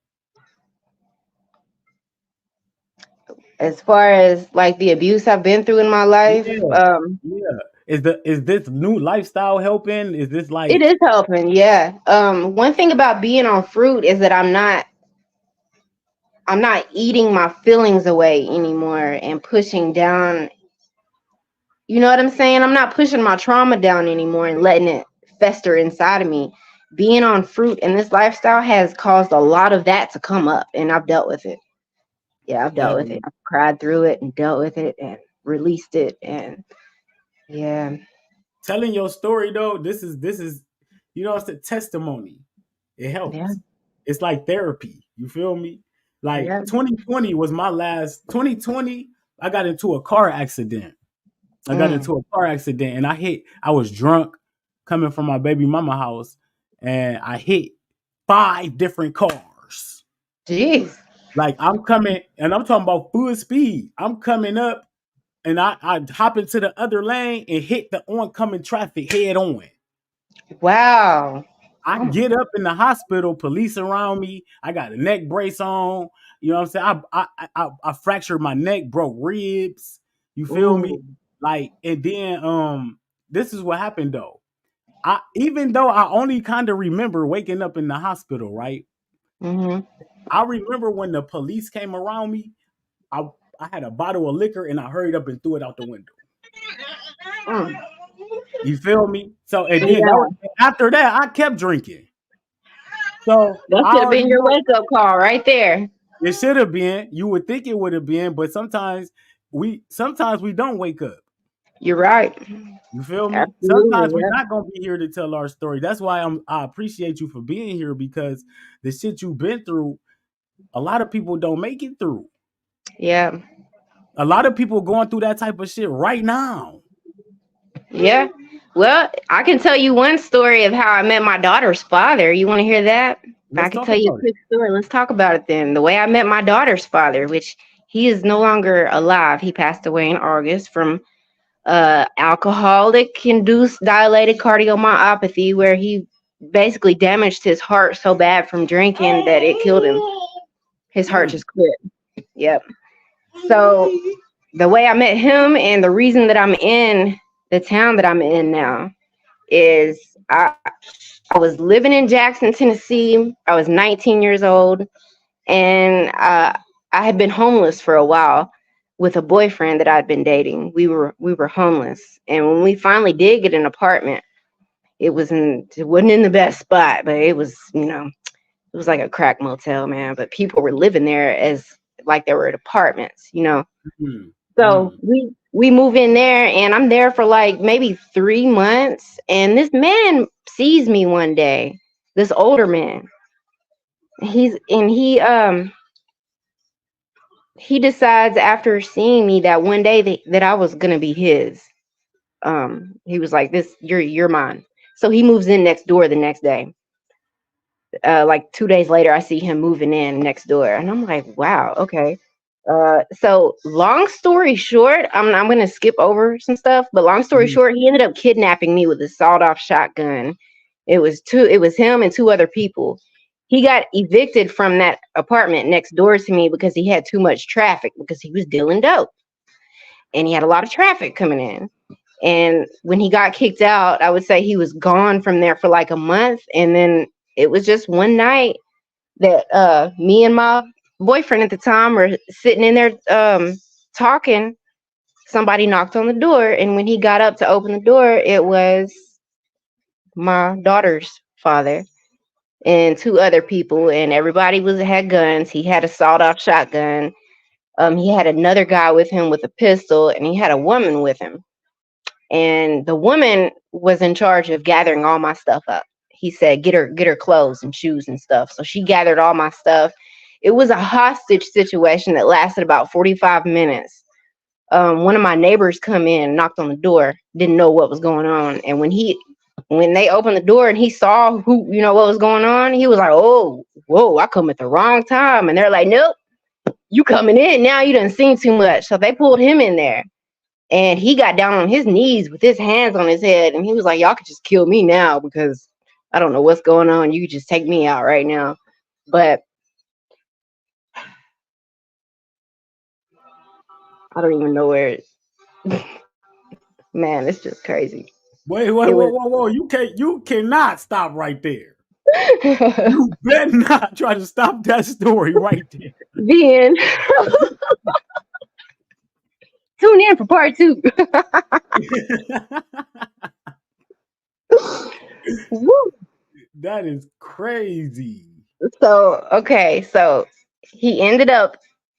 As far as like the abuse I've been through in my life, Yeah, yeah. Is this new lifestyle helping? Is this it like is helping. Yeah. One thing about being on fruit is that I'm not eating my feelings away anymore and pushing down. You know what I'm saying? I'm not pushing my trauma down anymore and letting it fester inside of me. Being on fruit in this lifestyle has caused a lot of that to come up, and I've dealt with it. Yeah, I've dealt yeah, with it. I've cried through it and dealt with it and released it. And yeah, telling your story though? This is it's a testimony. It yeah, helps. It's like therapy. You feel me? Like yeah. 2020 was my last 2020. I got into a car accident. I got Mm, into a car accident and I was drunk coming from my baby mama house and I hit five different cars. jeez. Like I'm coming and I'm talking about full speed. I'm coming up and I hop into the other lane and hit the oncoming traffic head on. Wow. I Oh my. get up in the hospital, police around me. I got a neck brace on. You know what I'm saying? I fractured my neck, broke ribs. You feel me? Ooh. Like, and then this is what happened though. I even though I only kind of remember waking up in the hospital, right? Mm-hmm. I remember when the police came around me, I I had a bottle of liquor and I hurried up and threw it out the window. Mm. You feel me? So and then that was, Yeah, after that I kept drinking. So that I should have been already your know wake up call right there. it should have been. You would think it would have been, but sometimes we don't wake up. You're right. You feel me? Absolutely. Sometimes we're Yeah. not gonna be here to tell our story. That's why I appreciate you for being here because the shit you've been through, a lot of people don't make it through. Yeah. A lot of people going through that type of shit right now. Yeah. Well, I can tell you one story of how I met my daughter's father. You want to hear that? If I Let's could talk tell you a about it. quick story, let's talk about it then. The way I met my daughter's father, which he is no longer alive. He passed away in August from alcoholic induced dilated cardiomyopathy, where he basically damaged his heart so bad from drinking that it killed him. His heart Mm, just quit. Yep. So the way I met him and the reason that I'm in the town that I'm in now is I was living in Jackson, Tennessee. I was 19 years old, and I had been homeless for a while with a boyfriend that I'd been dating. We were homeless, and when we finally did get an apartment, it wasn't in the best spot, but it was, it was like a crack motel, man. But people were living there as like they were at apartments. mm, So mm. we move in there, and I'm there for like maybe 3 months, and this man sees me one day. This older man, he decides after seeing me that one day that I was gonna be his. He was like, "This, you're mine." So he moves in next door the next day. Like 2 days later, I see him moving in next door, and I'm like, "Wow, okay." So long story short, I'm gonna skip over some stuff, but long story Mhm. short, he ended up kidnapping me with a sawed-off shotgun. It was him and two other people. He got evicted from that apartment next door to me because he had too much traffic because he was dealing dope and he had a lot of traffic coming in. And when he got kicked out, I would say he was gone from there for like a month. And then it was just one night that me and my boyfriend at the time were sitting in there talking. Somebody knocked on the door, and when he got up to open the door, it was my daughter's father and two other people, and everybody was had guns. He had a sawed-off shotgun. He had another guy with him with a pistol, and he had a woman with him. And the woman was in charge of gathering all my stuff up. He said, get her clothes and shoes and stuff." So she gathered all my stuff. It was a hostage situation that lasted about 45 minutes. One of my neighbors come in, knocked on the door, didn't know what was going on. And when they opened the door and he saw what was going on, he was like, "Oh, whoa, I come at the wrong time." And they're like, "Nope, you coming in now, you done seen too much." So they pulled him in there. And he got down on his knees with his hands on his head. And he was like, "Y'all could just kill me now because I don't know what's going on. You could just take me out right now." But I don't even know man, it's just crazy. Wait, It wait, whoa, was whoa, whoa! You cannot stop right there. You better not try to stop that story right there. being tune in for part two. Woo. That is crazy. So, okay. So he ended up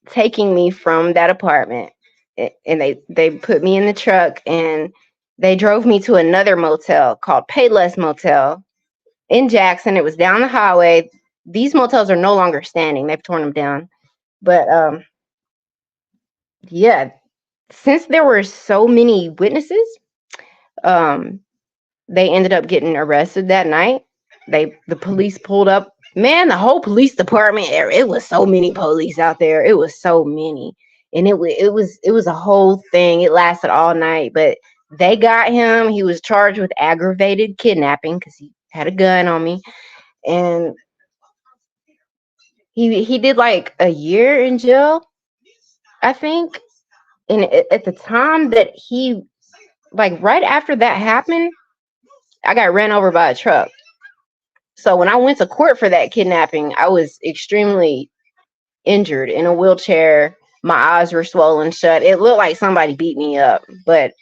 taking me from that apartment, and they put me in the truck and they drove me to another motel called Payless Motel in Jackson. It was down the highway. These motels are no longer standing. They've torn them down. But yeah, since there were so many witnesses, um, they ended up getting arrested that night. The police pulled up. Man, the whole police department. It was so many police out there. It was so many, and it was a whole thing. It lasted all night, but they got him. He was charged with aggravated kidnapping because he had a gun on me, and he did like a year in jail, I think. And at the time that he like right after that happened, I got ran over by a truck. So when I went to court for that kidnapping, I was extremely injured in a wheelchair. My eyes were swollen shut. It looked like somebody beat me up, but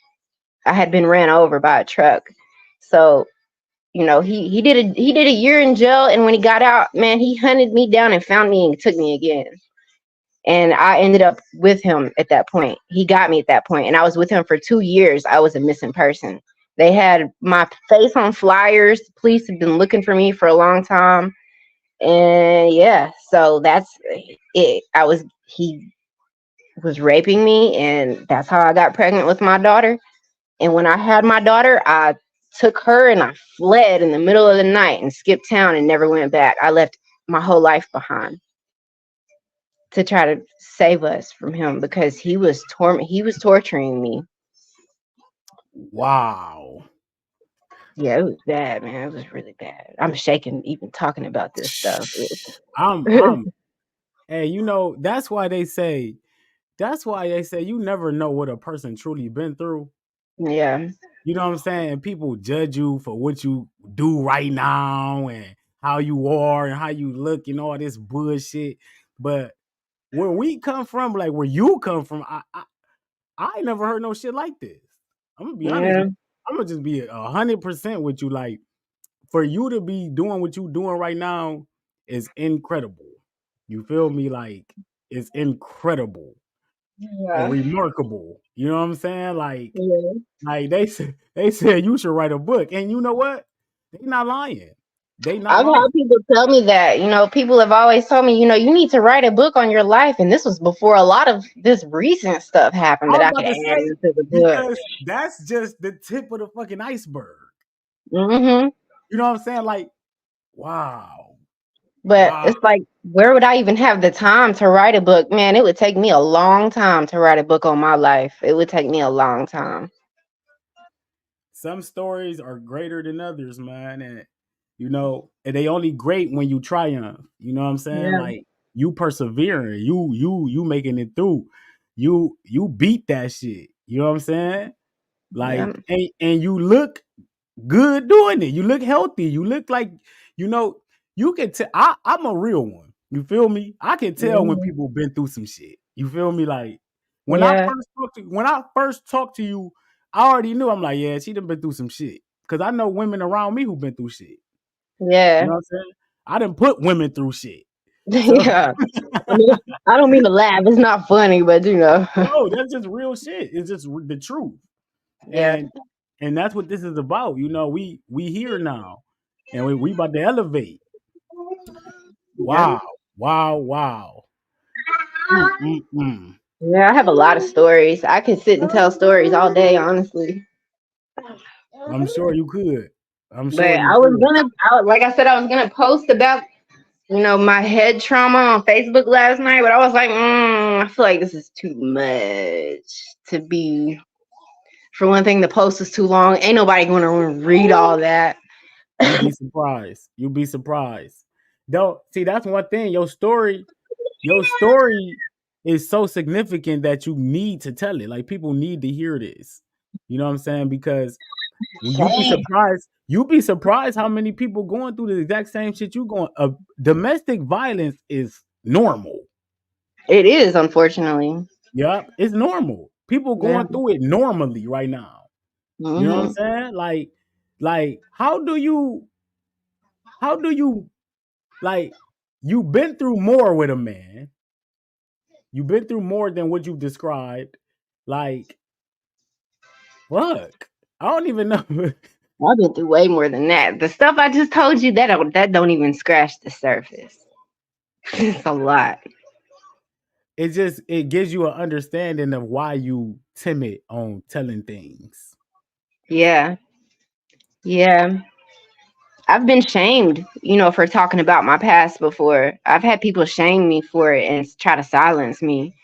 I had been ran over by a truck. So, he did a year in jail, and when he got out, man, he hunted me down and found me and took me again. And I ended up with him at that point. He got me at that point, and I was with him for 2 years. I was a missing person. They had my face on flyers. The police had been looking for me for a long time. And yeah, so that's it. He was raping me, and that's how I got pregnant with my daughter. And when I had my daughter, I took her and I fled in the middle of the night and skipped town and never went back. I left my whole life behind to try to save us from him because he was torturing me. Wow. Yeah, it was bad, man. It was really bad. I'm shaking even talking about this stuff. I'm hey, that's why they say you never know what a person truly been through. Yeah. You know what I'm saying? And people judge you for what you do right now and how you are and how you look and all this bullshit. But where we come from, like where you come from, I ain't never heard no shit like this. I'm gonna be honest. Yeah. I'm gonna just be 100% with you. Like for you to be doing what you doing right now is incredible. You feel me? Like it's incredible and Yeah. remarkable. You know what I'm saying? Yeah. Like they said you should write a book, and you know what? They not lying. They not I've had lying. people tell me that, people have always told me, you need to write a book on your life. And this was before a lot of this recent stuff happened I that was I about could to add say into the book. because that's just the tip of the fucking iceberg. Hmm. You know what I'm saying? Like, wow, But wow. it's like, where would I even have the time to write a book? Man, it would take me a long time to write a book on my life. It would take me a long time. Some stories are greater than others, man, and they only great when you triumph. You know what I'm saying? Yeah. Like you persevering, you making it through. You beat that shit. You know what I'm saying? Yeah. Like and you look good doing it. You look healthy. You look like you know. You can tell. I'm a real one. You feel me? I can tell when Hmm. people been through some shit. You feel me? Like Yeah. when I first talked to you, I already knew. I'm like, yeah, she done been through some shit. Cause I know women around me who been through shit. You Yeah. know what I'm saying? I done put women through shit. So Yeah. I mean, I don't mean to laugh. It's not funny, but no, that's just real shit. It's just the truth. Yeah. And that's what this is about. We here now, and we about to elevate. Yeah. Wow, wow, wow. Mm. Yeah, I have a lot of stories. I could sit and tell stories all day, honestly. I'm sure you could. I'm But sure you could. like I said, I was gonna post about, my head trauma on Facebook last night, but I was like, I feel like this is too much to be. For one thing, the post is too long. Ain't nobody gonna read all that. You be surprised. You be surprised. Though, see, that's one thing. Your story is so significant that you need to tell it. Like people need to hear this. You know what I'm saying? Because when you be Shame. surprised, you be surprised how many people going through the exact same shit you going. Domestic violence is normal. It is, unfortunately. Yep, it's normal. People Yeah. going through it normally right now. You know what I'm Hmm. saying? Like how do you like you've been through more with a man. You've been through more than what you've described. Like, fuck. I don't even know. I've been through way more than that. The stuff I just told you, that don't even scratch the surface. It's a lot. It gives you an understanding of why you timid on telling things. Yeah. Yeah. I've been shamed, for talking about my past before. I've had people shame me for it and try to silence me.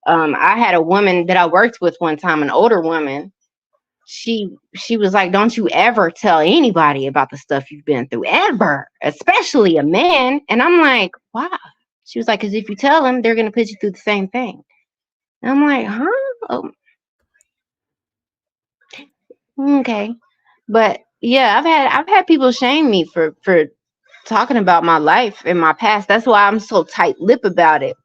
I had a woman that I worked with one time, an older woman. She was like, "Don't you ever tell anybody about the stuff you've been through, ever, especially a man." And I'm like, "Why?" She was like, "Because if you tell them, they're gonna put you through the same thing." And I'm like, "Huh?" Oh, Okay. But yeah, I've had people shame me for talking about my life and my past. That's why I'm so tight lip about it.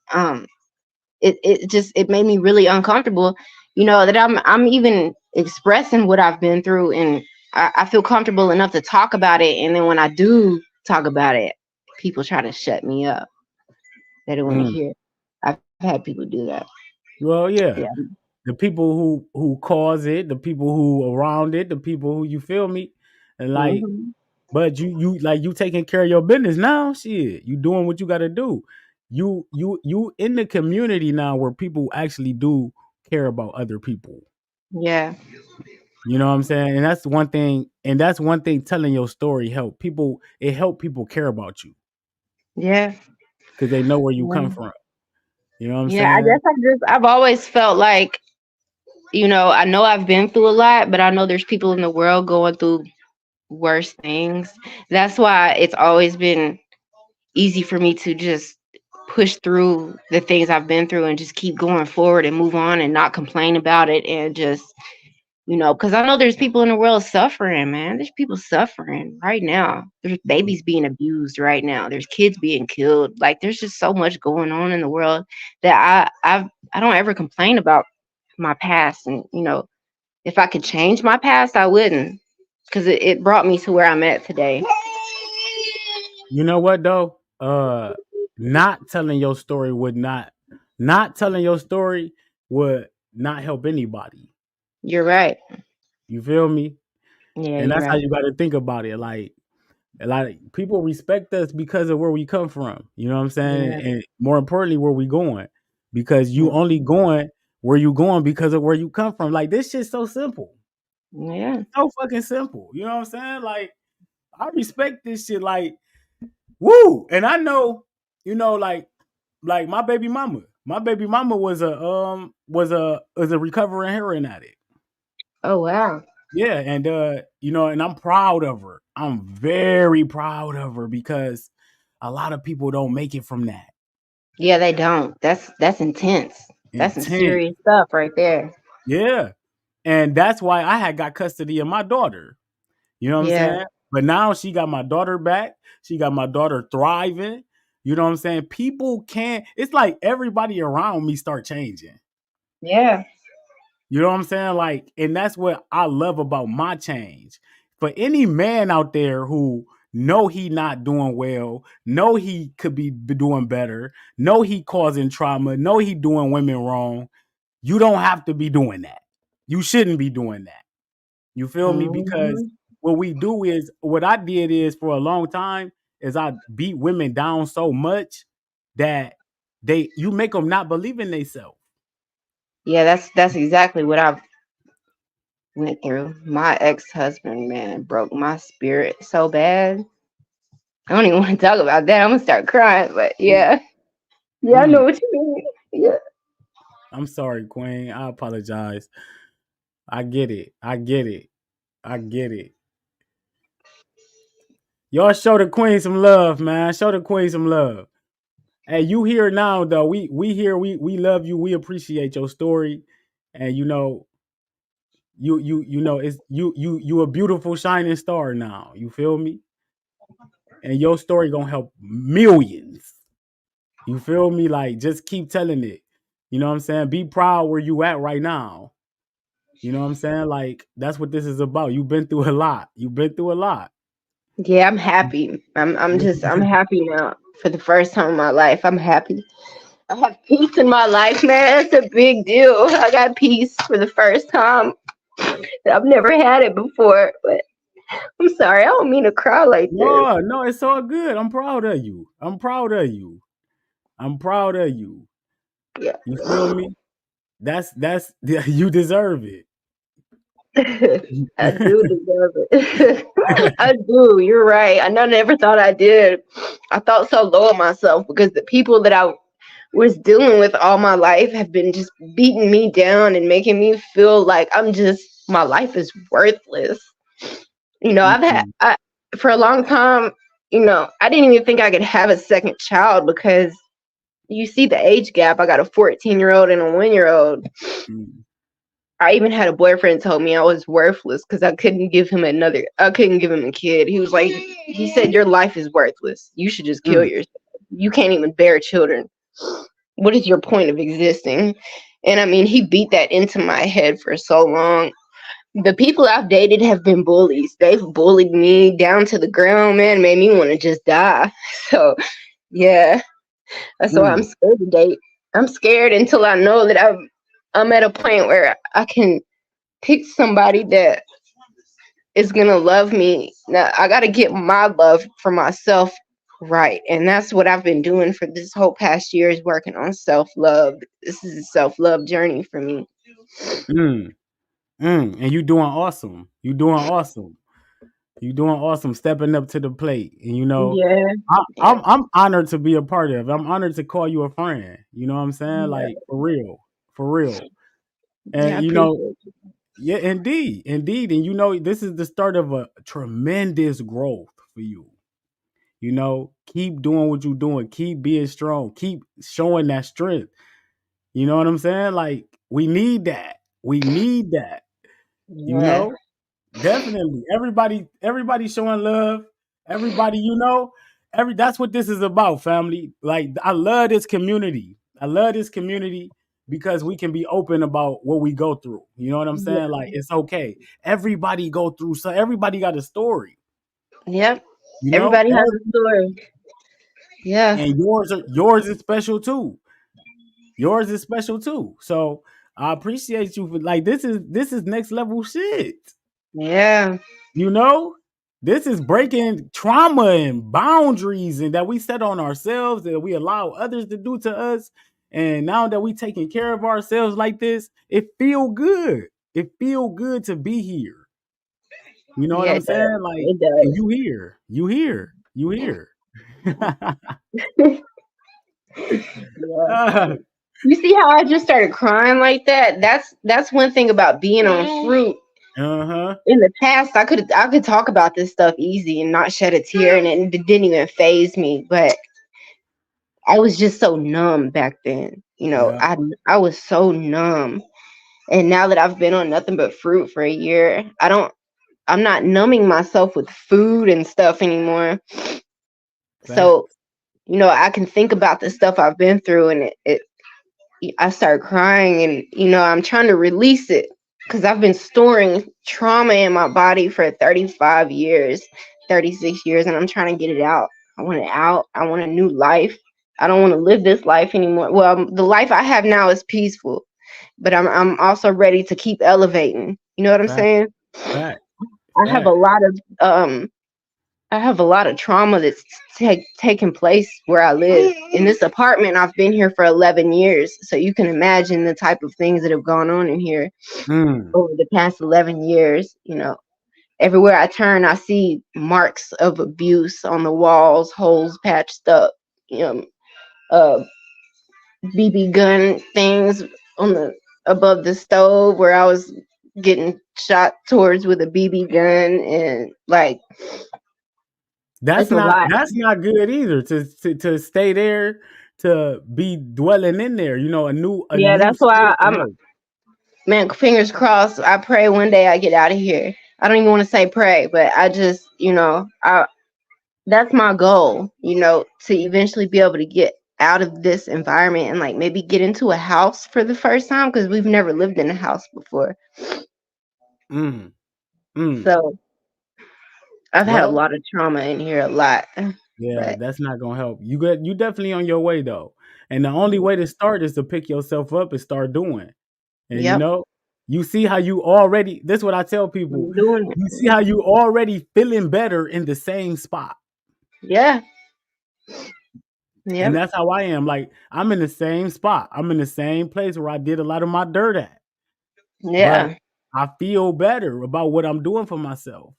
It made me really uncomfortable, that I'm even expressing what I've been through, and I feel comfortable enough to talk about it, and then when I do talk about it, people try to shut me up. They don't want to Mm. hear. I've had people do that. Well, Yeah. yeah. The people who cause it, the people who around it, the people who, you feel me, and like, Hmm. but you like, you taking care of your business now. Shit, you doing what you got to do. You in the community now where people actually do care about other people. Yeah. You know what I'm saying? And that's one thing. And that's one thing. Telling your story help people. It help people care about you Yeah. because they know where you come Yeah. from. You know what I'm Yeah. I saying? guess I've always felt like, I know I've been through a lot, but I know there's people in the world going through worse things. That's why it's always been easy for me to just push through the things I've been through and just keep going forward and move on and not complain about it, and just, because I know there's people in the world suffering, man. There's people suffering right now. There's babies being abused right now. There's kids being killed. Like, there's just so much going on in the world that I don't ever complain about my past. And if I could change my past, I wouldn't, because it brought me to where I'm at today. You know what though? Not telling your story not telling your story would not help anybody. You're right. You feel me? Yeah, And you're that's how right. you got to think about it. Like people respect us because of where we come from. You know what I'm saying? Yeah. And more importantly, where we going. Because you Mm. only going where you going because of where you come from. Like this shit's so simple. Yeah. So fucking simple. You know what I'm saying? Like I respect this shit. Like, woo. And I know, like my baby mama. My baby mama was a recovering heroin addict. Oh, wow. Yeah, and and I'm proud of her. I'm very proud of her because a lot of people don't make it from that. Yeah, they don't. That's intense. That's some Intent. serious stuff right there. Yeah. And that's why I had got custody of my daughter. You know what I'm Yeah. saying? But now she got my daughter back. She got my daughter thriving. You know what I'm saying? People can't, it's like everybody around me start changing. Yeah. You know what I'm saying? Like, and that's what I love about my change. For any man out there who know he not doing well, know he could be doing better, know he causing trauma, know he doing women wrong, you don't have to be doing that. You shouldn't be doing that. You feel me? Because Hmm. what I did is for a long time is I beat women down so much that you make them not believe in themselves. Yeah, that's exactly what I've went through. My ex-husband, man, broke my spirit so bad. I don't even want to talk about that. I'm gonna start crying. But yeah. Yeah, I Mm. know what you mean. Yeah. I'm sorry, Queen. I apologize. I get it. I get it. I get it. Y'all show the Queen some love, man. Show the Queen some love. Hey, you here now though. We here. We love you. We appreciate your story. And it's you a beautiful shining star now. You feel me? And your story gonna help millions. You feel me? Like just keep telling it. You know what I'm saying? Be proud where you at right now. You know what I'm saying? Like that's what this is about. You've been through a lot. You've been through a lot. Yeah, I'm happy. I'm happy now for the first time in my life. I'm happy. I have peace in my life, man. That's a big deal. I got peace for the first time. I've never had it before, but I'm sorry. I don't mean to cry like this. No, no, it's all good. I'm proud of you. I'm proud of you. I'm proud of you. Yeah. You feel me? That's you deserve it. I do deserve it. I do. You're right. Never thought I did. I thought so low of myself because the people that I was dealing with all my life have been just beating me down and making me feel like my life is worthless. Mm-mm. For a long time, I didn't even think I could have a second child because you see the age gap. I got a 14-year-old and a 1-year-old. Mm. I even had a boyfriend told me I was worthless because I couldn't give him a kid. He was like, he said, your life is worthless. You should just kill Mm, yourself. You can't even bear children. What is your point of existing? And I mean, he beat that into my head for so long. The people I've dated have been bullies. They've bullied me down to the ground, man, made me want to just die. So, yeah, that's why I'm mm. scared to date. I'm scared until I know that I'm at a point where I can pick somebody that is gonna love me. Now I gotta get my love for myself right. And that's what I've been doing for this whole past year is working on self-love. This is a self-love journey for me. Mm, and you doing awesome. You doing awesome. You doing awesome. Stepping up to the plate. And Yeah, I, yeah, I'm honored to be a part of. I'm honored to call you a friend. You know what I'm saying? yeah, Like for real, for real. And yeah, I appreciate it. yeah, indeed, indeed. And this is the start of a tremendous growth for you. Keep doing what you're doing. Keep being strong. Keep showing that strength. You know what I'm saying? Like we need that. We need that. You Yeah, know, definitely. Everybody showing love. Everybody, that's what this is about, family. Like I love this community. I love this community because we can be open about what we go through. You know what I'm saying? yeah, Like it's okay. Everybody go through, so everybody got a story. yep. You know, Everybody has a story. Yeah, and yours is special too. Yours is special too. So I appreciate you for like this is next level shit. yeah, You know, this is breaking trauma and boundaries and that we set on ourselves that we allow others to do to us. And now that we taking care of ourselves like this, it feel good. It feel good to be here. You know what yeah. I'm It does. saying? Like, It and does. you here, you here, you here. Yeah. uh You see how I just started crying like that? That's one thing about being on fruit. huh. In the past, I could talk about this stuff easy and not shed a tear, and it didn't even phase me. But I was just so numb back then. Yeah. I was so numb, and now that I've been on nothing but fruit for a year, I'm not numbing myself with food and stuff anymore. So Facts. I can think about the stuff I've been through, and I start crying, and I'm trying to release it because I've been storing trauma in my body for 35 years, 36 years, and I'm trying to get it out. I want it out. I want a new life. I don't want to live this life anymore. Well, the life I have now is peaceful, but I'm also ready to keep elevating. You know what I'm Fact. saying? Fact. I have a Fact. lot of I have a lot of trauma that's taken place where I live. In this apartment, I've been here for 11 years. So you can imagine the type of things that have gone on in here Mm. over the past 11 years. Everywhere I turn, I see marks of abuse on the walls, holes patched up, you know, uh, BB gun things on the above the stove where I was getting shot towards with a BB gun, and like That's it's a not lot. that's not good either to stay there to be dwelling in there. A Yeah, new that's why space to I'm go. Man, fingers crossed. I pray one day I get out of here. I don't even want to say pray, but I just, that's my goal, to eventually be able to get out of this environment and like maybe get into a house for the first time because we've never lived in a house before. Mm, mm. So I've had a Well, lot of trauma in here, a lot. yeah, But that's not gonna help. You definitely on your way though, and the only way to start is to pick yourself up and start doing. And yep, you see how you already. This is what I tell people. I'm doing You it. see how you already feeling better in the same spot. Yeah, And yep, that's how I am. Like I'm in the same spot. I'm in the same place where I did a lot of my dirt at. But yeah, I feel better about what I'm doing for myself.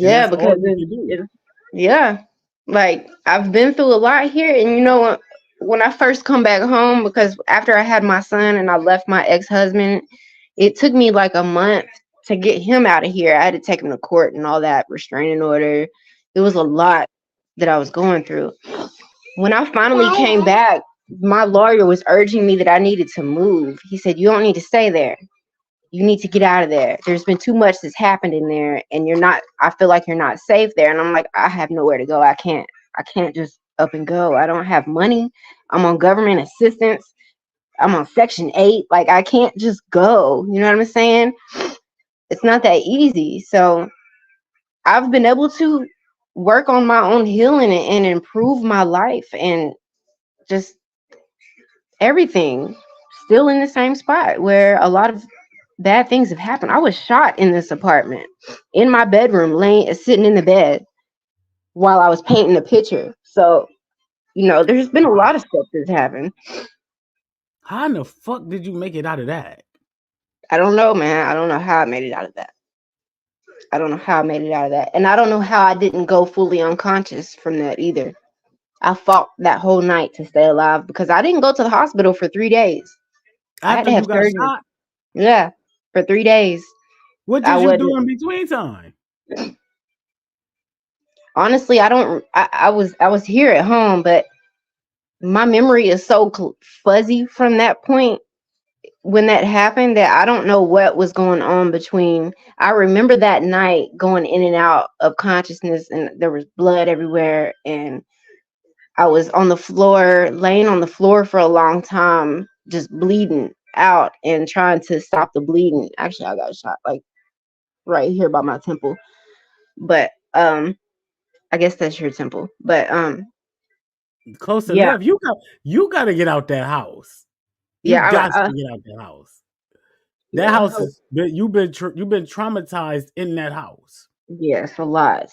And yeah, that's all because you can do. yeah, like I've been through a lot here, and when I first come back home, because after I had my son and I left my ex-husband, it took me like a month to get him out of here. I had to take him to court and all that, restraining order. It was a lot that I was going through. When I finally came back, my lawyer was urging me that I needed to move. He said, "You don't need to stay there." you need to get out of there. There's been too much that's happened in there, and you're not. I feel like you're not safe there." And I'm like, "I have nowhere to go. I can't just up and go. I don't have money. I'm on government assistance. I'm on Section 8. Like, I can't just go. You know what I'm saying? It's not that easy." So I've been able to work on my own healing and improve my life and just everything. Still in the same spot where a lot of bad things have happened. I was shot in this apartment in my bedroom, laying sitting in the bed while I was painting a picture. So, there's been a lot of stuff that's happened. How in the fuck did you make it out of that? I don't know, man. I don't know how I made it out of that. I don't know how I made it out of that. And I don't know how I didn't go fully unconscious from that either. I fought that whole night to stay alive because I didn't go to the hospital for 3 days. I had After to you have got surgery. shot, Yeah, for 3 days. what I did you wasn't do in between time? honestly. I don't. I was here at home, but my memory is so fuzzy from that point when that happened that I don't know what was going on between. I remember that night going in and out of consciousness, and there was blood everywhere, and I was on the floor, laying on the floor for a long time, just bleeding out and trying to stop the bleeding. Actually, I got shot like right here by my temple, but I guess that's your temple. But Close yeah, enough. You got to get out that house. You yeah, got to get out that house. That yeah, house is you've been traumatized in that house. yes, a lot.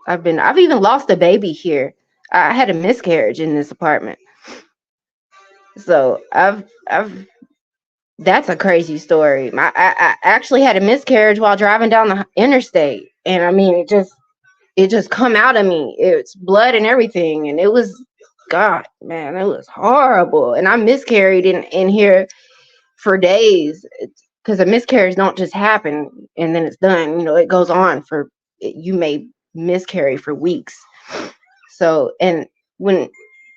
I've even lost a baby here. I had a miscarriage in this apartment. So I've that's a crazy story. I actually had a miscarriage while driving down the interstate, and I mean it just come out of me. It's blood and everything, and it was, God, man, it was horrible. And I miscarried in here for days because a miscarriage don't just happen and then it's done. It goes on for, you may miscarry for weeks. So, and when,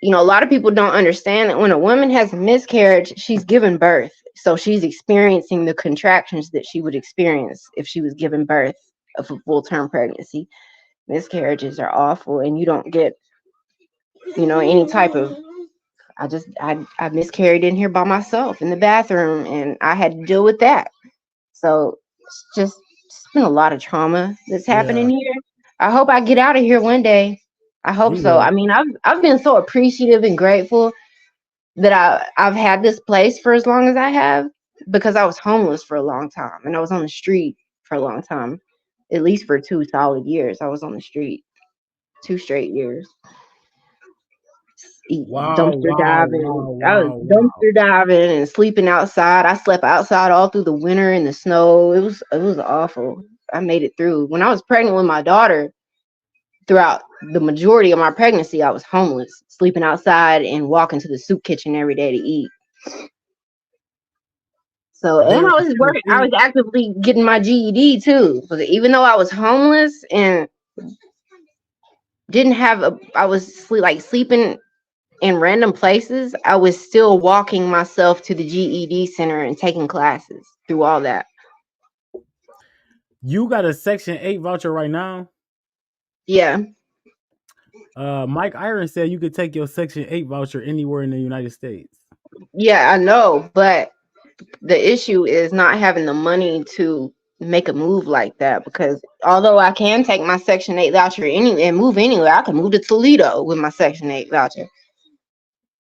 a lot of people don't understand that when a woman has a miscarriage, she's given birth. So she's experiencing the contractions that she would experience if she was given birth of a full-term pregnancy. Miscarriages are awful, and you don't get, any type of. I miscarried in here by myself in the bathroom, and I had to deal with that. So it's been a lot of trauma that's Yeah, happening here. I hope I get out of here one day. I hope you so. I will. mean, I've been so appreciative and grateful that I've had this place for as long as I have, because I was homeless for a long time and I was on the street for a long time. At least for 2 solid years, I was on the street, 2 straight years. Wow, Dumpster wow, diving. wow, I was wow, wow. dumpster diving and sleeping outside. I slept outside all through the winter in the snow. It was awful. I made it through. When I was pregnant with my daughter, throughout the majority of my pregnancy, I was homeless, sleeping outside and walking to the soup kitchen every day to eat. So, and They I was working. I was see, actively getting my GED too. But even though I was homeless and didn't have I was sleeping in random places, I was still walking myself to the GED center and taking classes through all that. you got a Section 8 voucher right now. Yeah. Mike Iron said you could take your Section 8 voucher anywhere in the United States. Yeah, I know. But the issue is not having the money to make a move like that, because although I can take my Section 8 voucher and move anywhere, I can move to Toledo with my Section 8 voucher.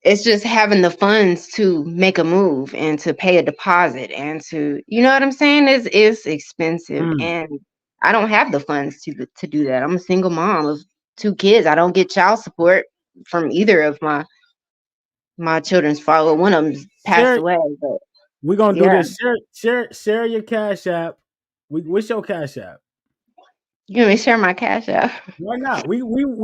It's just having the funds to make a move and to pay a deposit and to, you know what I'm saying? It's expensive, Mm. and I don't have the funds to do that. I'm a single mom of 2 kids. I don't get child support from either of my children's father. One of them's passed Share. away, but We're gonna do yeah, this. Share your Cash App. What's your Cash App? you can share my cash out. Why not? We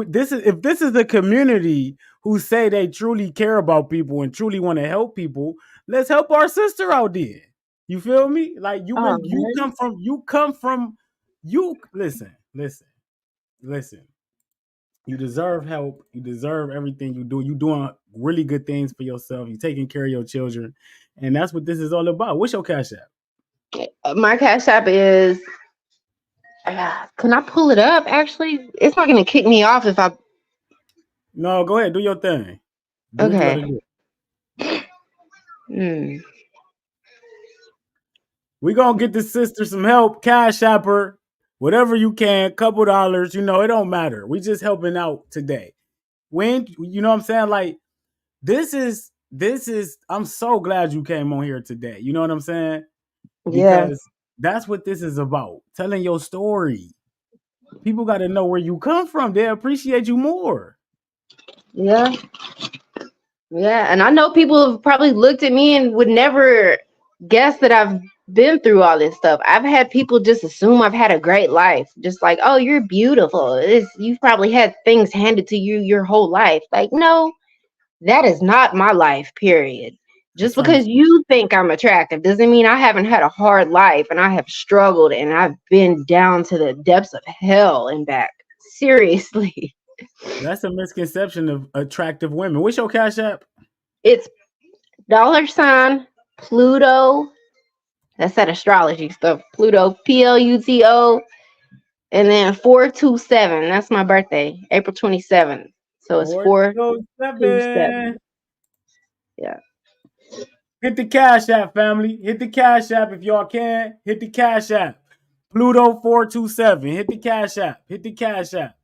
this is if this is the community who say they truly care about people and truly want to help people. Let's help our sister out there. You feel me? Like Oh man. you listen. You deserve help. You deserve everything you do. You doing really good things for yourself. You taking care of your children, and that's what this is all about. What's your Cash App? My Cash App is. Can I pull it up? Actually, it's not gonna kick me off if I. No, go ahead, do your thing. Do what you gotta Okay. do. Hmm. We gonna get the sister some help, cash app her, whatever you can, couple dollars, it don't matter. We just helping out today. When you know what I'm saying? Like this is I'm so glad you came on here today. You know what I'm saying? Yeah. Because that's what this is about. Telling your story. People gotta know where you come from. They appreciate you more. Yeah. Yeah. And I know people have probably looked at me and would never guess that I've been through all this stuff. I've had people just assume I've had a great life. Just like, oh, you're beautiful. You've probably had things handed to you your whole life. Like, no, that is not my life, period. Just That's because understandable. you think I'm attractive doesn't mean I haven't had a hard life and I have struggled and I've been down to the depths of hell and back. Seriously. That's a misconception of attractive women. What's your cash app? It's $ Pluto. That's that astrology stuff. Pluto, Pluto, and then 427. That's my birthday, April 27th. So it's 427. 407. Yeah. Hit the Cash App, family. Hit the Cash App if y'all can. Hit the Cash App. Pluto 427. Hit the Cash App. Hit the Cash App.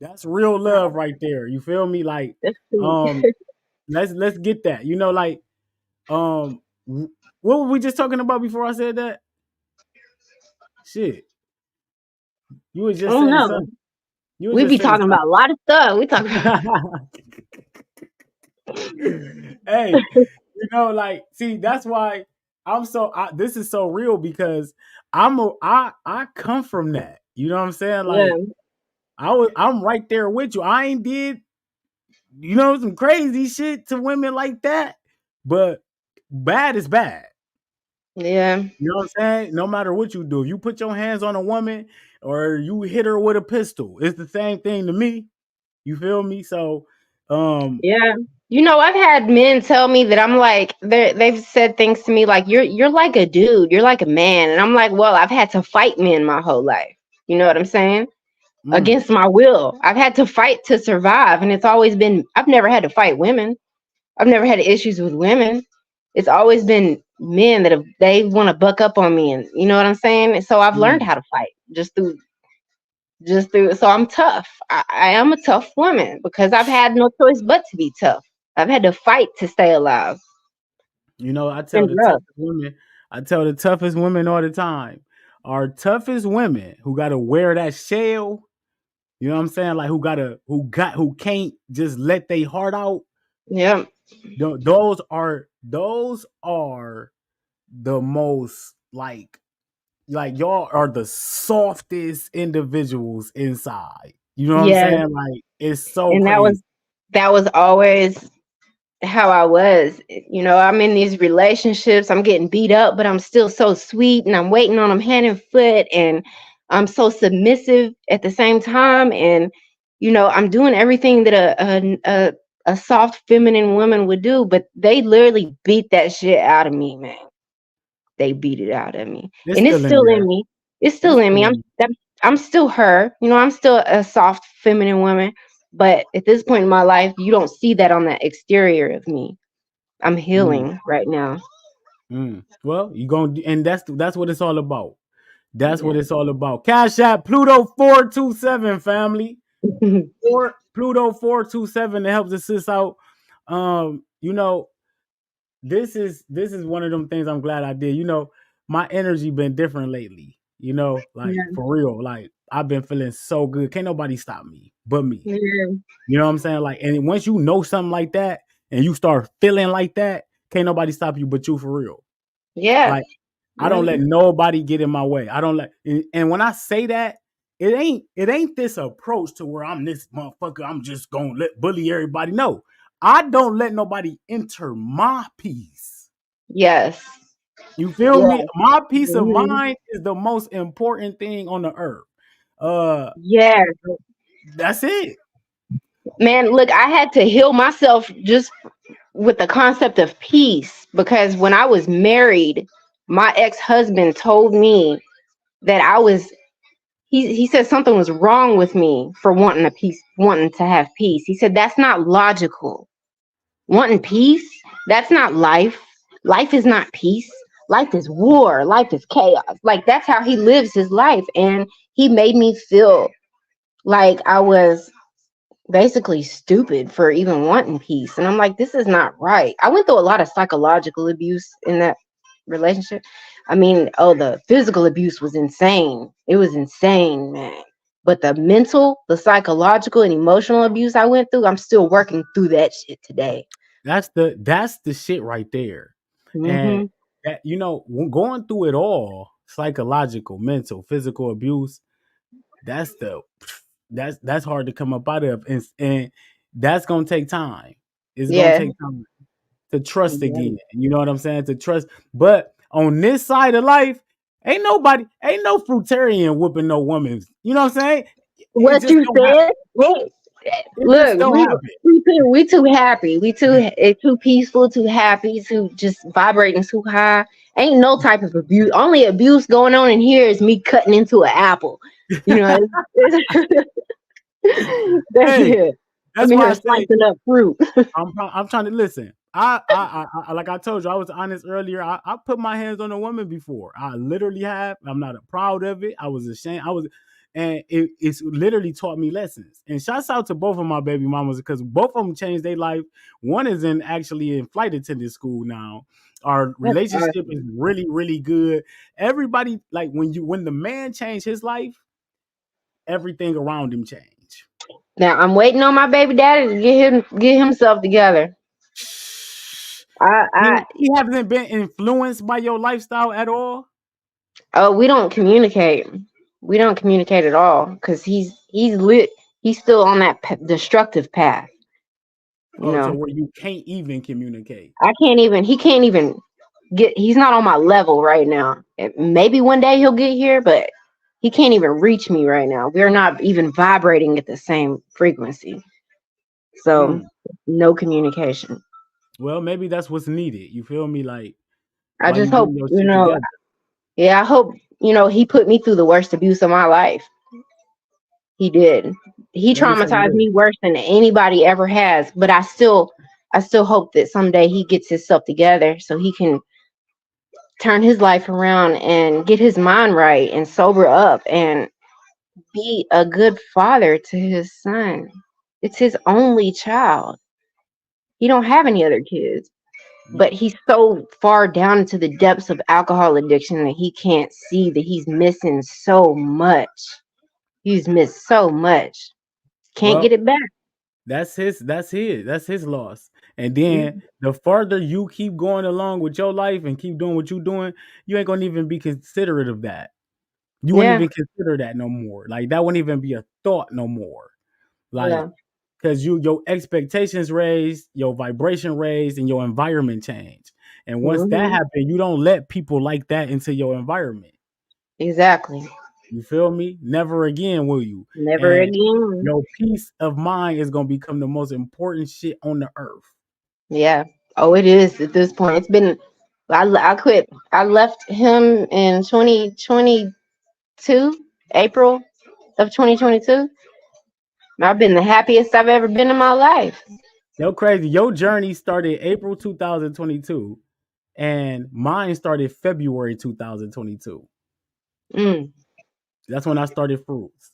That's real love right there. You feel me? Like, That's sweet. um, let's get that. Like, um, what were we just talking about before I said that? Shit, you was I just don't saying know. something. You was We just be saying talking about a lot of stuff. We talk about hey, like, see, that's why this is so real because I come from that. You know what I'm saying? yeah, Like, I'm right there with you. I ain't did, some crazy shit to women like that, but bad is bad. yeah, You know what I'm saying? No matter what you do, if you put your hands on a woman or you hit her with a pistol, it's the same thing to me. You feel me? So, um, yeah. I've had men tell me that I'm like they've said things to me like you're like a dude, you're like a man, and I'm like, well, I've had to fight men my whole life. You know what I'm saying? mm, Against my will, I've had to fight to survive, and it's always been. I've never had to fight women. I've never had issues with women. It's always been men that they want to buck up on me, and you know what I'm saying. So I've learned mm. how to fight just through. So I'm tough. I am a tough woman because I've had no choice but to be tough. I've had to fight to stay alive. I It's tell been the rough. toughest women, I tell the toughest women all the time, our toughest women who gotta wear that shell, you know what I'm saying? Like who can't just let their heart out. Yeah, Those are the most like y'all are the softest individuals inside. You know what I'm yeah. saying? Like it's so And that crazy. was always how I was. I'm in these relationships, I'm getting beat up, but I'm still so sweet and I'm waiting on them hand and foot, and I'm so submissive at the same time. And I'm doing everything that a soft feminine woman would do, but they literally beat that shit out of me, man. They beat it out of me. It's And it's still in still in there. me. It's still It's in still me. in I'm still her. I'm still a soft feminine woman. But at this point in my life, you don't see that on the exterior of me. I'm mm, healing right now. Well, you going and that's what it's all about. That's what Yeah. it's all about. Cash App Pluto 427 family. Pluto 427 to help assist out. Um, you know, this is one of them things I'm glad I did. My energy been different lately. Like Yeah. for real. Like I've been feeling so good. Can't nobody stop me but me. Yeah. You know what I'm saying? Like, and once you know something like that and you start feeling like that, can't nobody stop you but you for real. Yeah. Like I don't let nobody get in my way. I don't let and when I say that, it ain't this approach to where I'm this motherfucker, I'm just gonna let bully everybody. No. I don't let nobody enter my peace. Yes. You feel Yeah. me? My peace of Mhm. mind is the most important thing on the earth. Uh Yeah. that's it. Man, look, I had to heal myself just with the concept of peace, because when I was married, my ex-husband told me that I was he said something was wrong with me for wanting to have peace. He said that's not logical. Wanting peace, that's not life. Life is not peace. Life is war. Life is chaos. Like that's how he lives his life. And he made me feel like I was basically stupid for even wanting peace. And I'm like, this is not right. I went through a lot of psychological abuse in that relationship. I mean, oh, the physical abuse was insane. It was insane, man. But the mental, the psychological, and emotional abuse I went through, I'm still working through that shit today. That's the shit right there. And Hmm. that, going through it all, psychological, mental, physical abuse, that's the that's hard to come up out of, and that's gonna take time. It's gonna Yeah. take time to trust Yeah. again. You know what I'm saying? To trust. But on this side of life, ain't no fruitarian whooping no woman. You know what I'm saying? It What just you don't happen. said? Wait, It just look, don't happen. we too happy. We too peaceful, too happy, too just vibrating too high. Ain't no type of abuse. Only abuse going on in here is me cutting into an apple. You know, that's Hey, it. I'm that's in why I here say slicing up fruit. I'm trying to listen. I like I told you, I was honest earlier. I put my hands on a woman before. I literally have. I'm not proud of it. I was ashamed. And it's literally taught me lessons. And shouts out to both of my baby mamas because both of them changed their life. One is actually in flight attendant school now. Our That's relationship is awesome. really, really good. Everybody, like when the man changed his life, everything around him changed. Now I'm waiting on my baby daddy to get himself together. I He hasn't been influenced by your lifestyle at all. Oh, we don't communicate. We don't communicate at all because he's lit. He's still on that destructive path. You Oh, so know, where you can't even communicate. I can't even. He can't even get. He's not on my level right now. Maybe one day he'll get here, but he can't even reach me right now. We're not even vibrating at the same frequency. So Mm. no communication. Well, maybe that's what's needed. You feel me? Like I while just you hope getting your you shit know. together. Yeah, I hope he put me through the worst abuse of my life. He did. He Let me say traumatized this. me worse than anybody ever has. But I still hope that someday he gets himself together so he can turn his life around and get his mind right and sober up and be a good father to his son. It's his only child. He don't have any other kids. But he's so far down into the depths of alcohol addiction that he can't see that he's missing so much. He's missed so much. Can't get Well, it back. that's his loss. And then the further you keep going along with your life and keep doing what you're doing, you ain't gonna even be considerate of that. You wouldn't Yeah. even consider that no more. Like that wouldn't even be a thought no more. Like Yeah. because your expectations raised, your vibration raised, and your environment changed. And once that Hmm. happened, you don't let people like that into your environment. Exactly. You feel me? Never again will you. Never And again. your peace of mind is gonna become the most important shit on the earth. Yeah. Oh, it is at this point. It's been. I quit. I left him in 2022, April of 2022. I've been the happiest I've ever been in my life. Yo, crazy. Your journey started April 2022, and mine started February 2022. Mm, That's when I started fruits.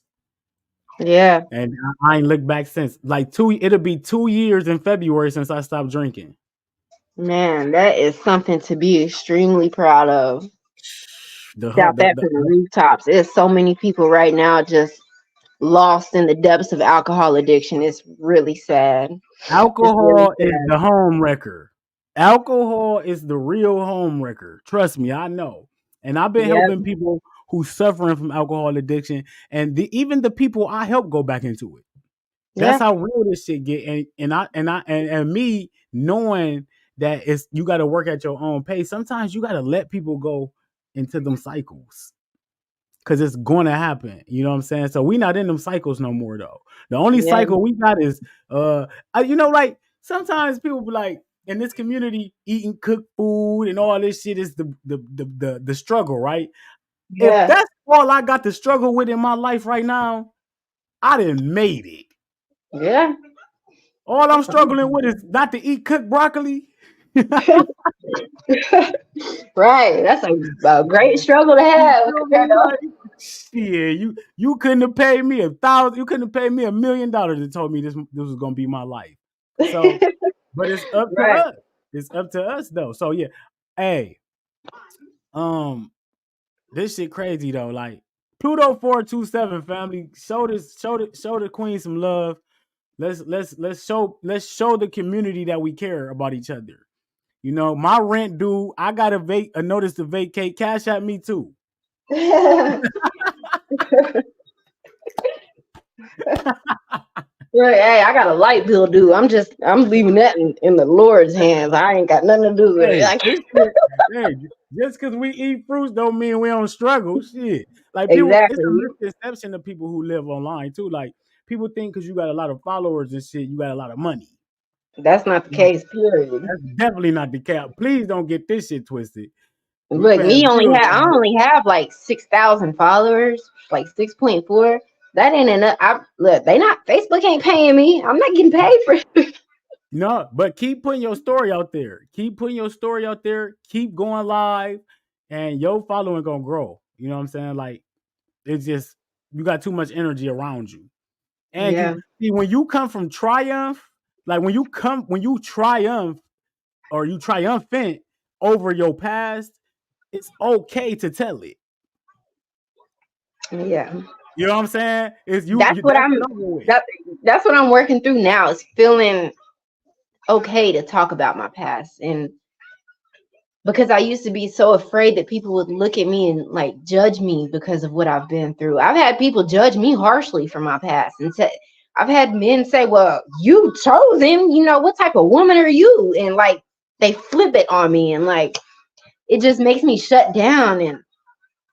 yeah, And I ain't looked back since. Like it'll be 2 years in February since I stopped drinking. man, that is something to be extremely proud of. The Shout that from the rooftops. There's so many people right now just lost in the depths of alcohol addiction. It's really sad. It's really alcohol is sad. the home wrecker. Alcohol is the real home wrecker. Trust me, I know. And I've been Yep. helping people who suffering from alcohol addiction, and even the people I help go back into it. That's Yeah. how real this shit get. And me knowing that it's you got to work at your own pace. Sometimes you got to let people go into them cycles because it's going to happen. You know what I'm saying? So we not in them cycles no more though. The only Yeah. cycle we got is like sometimes people be like, in this community, eating cooked food and all this shit is the struggle, right? If Yeah. that's all I got to struggle with in my life right now, I done made it. Yeah. All I'm struggling with is not to eat cooked broccoli. Right. That's a great struggle to You have feel compared me? to. Like, shit, you couldn't have paid me $1,000. You couldn't have paid me $1,000,000 and told me this was gonna be my life. So, but it's up to Right. us. It's up to us though. So yeah, hey, um, this shit crazy though. Like Pluto 427 family, show the queen some love. Let's show the community that we care about each other. You know, my rent due. I got a notice to vacate. Cash at me too. Right, hey, I got a light bill due. I'm leaving that in the Lord's hands. I ain't got nothing to do with it. Hey, Like, this shit, hey, just because we eat fruits don't mean we don't struggle. Shit, like people, it's a exactly. misconception of people who live online too. Like people think because you got a lot of followers and shit, you got a lot of money. That's not the No, case, period. that's definitely not the case. Please don't get this shit twisted. We Look, paying bills I out here. only have like 6,000 followers, like 6.4. That ain't enough. They not Facebook ain't paying me. I'm not getting paid for it. No, but keep putting your story out there. Keep putting your story out there. Keep going live, and your following gonna grow. You know what I'm saying? Like it's just you got too much energy around you, and you Yeah. see when you come from triumph, like when you triumph or you triumphant over your past, it's okay to tell it. Yeah. You know what I'm saying? It's That's you what that's I'm it over with. that that's what I'm working through now, is feeling okay to talk about my past. And because I used to be so afraid that people would look at me and like judge me because of what I've been through. I've had people judge me harshly for my past and say, I've had men say, "Well, you chose him, what type of woman are you?" And like they flip it on me, and like it just makes me shut down, and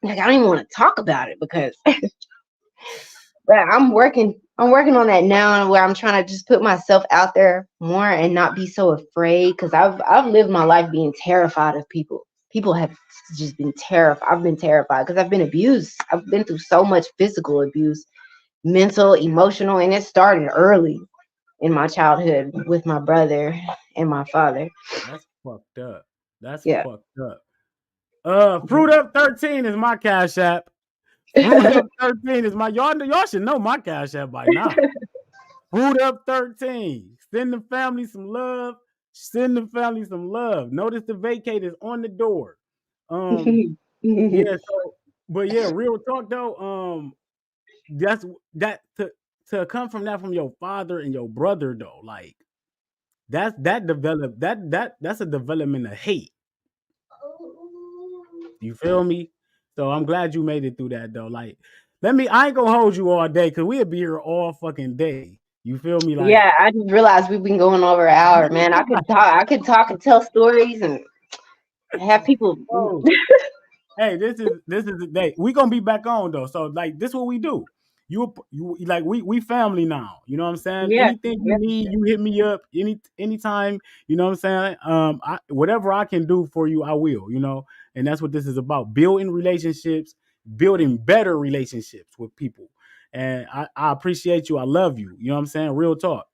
like I don't even want to talk about it because but I'm working on that now, where I'm trying to just put myself out there more and not be so afraid, because I've lived my life being terrified of people. People have just been terrified. I've been terrified because I've been abused. I've been through so much physical abuse, mental, emotional, and it started early in my childhood with my brother and my father. That's fucked up. That's Yeah. fucked up. Fruit Up 13 is my cash app. Fruit Up 13 is my y'all should know my cash app by now. Fruit Up 13. Send the family some love. Send the family some love. Notice the vacate is on the door. Um, yeah, so but yeah, real talk though. That's that to come from that from your father and your brother though, like that's a development of hate. You feel me? So I'm glad you made it through that though. Like, I ain't gonna hold you all day because we'll be here all fucking day. You feel me? Like, Yeah, I just realized we've been going over an hour, man. I could talk and tell stories and have people. oh, hey, this is the day. We gonna be back on though. So like this what we do. You like we family now. You know what I'm saying? Yeah, Anything you yeah. need, you hit me up anytime, you know what I'm saying? Whatever I can do for you, I will, you know. And that's what this is about. Building relationships, building better relationships with people. And I appreciate you. I love you. You know what I'm saying? Real talk.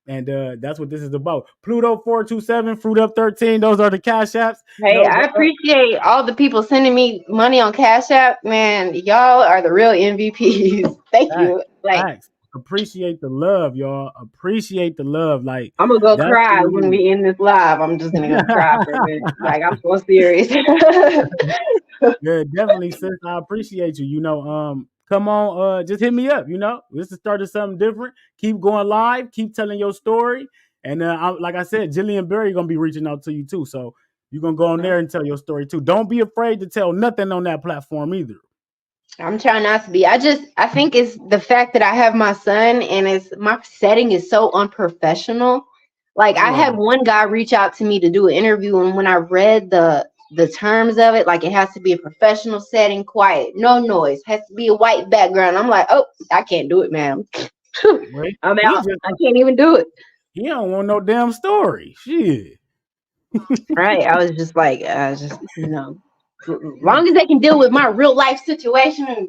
And that's what this is about. Pluto 427, Fruit Up 13. Those are the cash apps. Hey, No, I but appreciate all the people sending me money on Cash App. Man, y'all are the real MVPs. Thank facts, you. Like, facts. Appreciate the love, y'all. Appreciate the love. Like I'm gonna go that's cry what when it we end this live. I'm just gonna go cry for a minute. is. Like, I'm so serious. Yeah, definitely, sis. I appreciate you. You know, come on, just hit me up. You know, this is starting something different. Keep going live. Keep telling your story. And like I said, Jillian Berry gonna be reaching out to you too. So you're gonna go on there and tell your story too. Don't be afraid to tell nothing on that platform either. I'm trying not to be. I think it's the fact that I have my son, and it's my setting is so unprofessional. Like, I Yeah, had one guy reach out to me to do an interview, and when I read the terms of it, like, it has to be a professional setting, quiet, no noise, has to be a white background. I'm like, oh, I can't do it, man. well, I'm he out. just I can't even do it. he don't want no damn story. Shit. Right. I was just like, as long as they can deal with my real life situation, and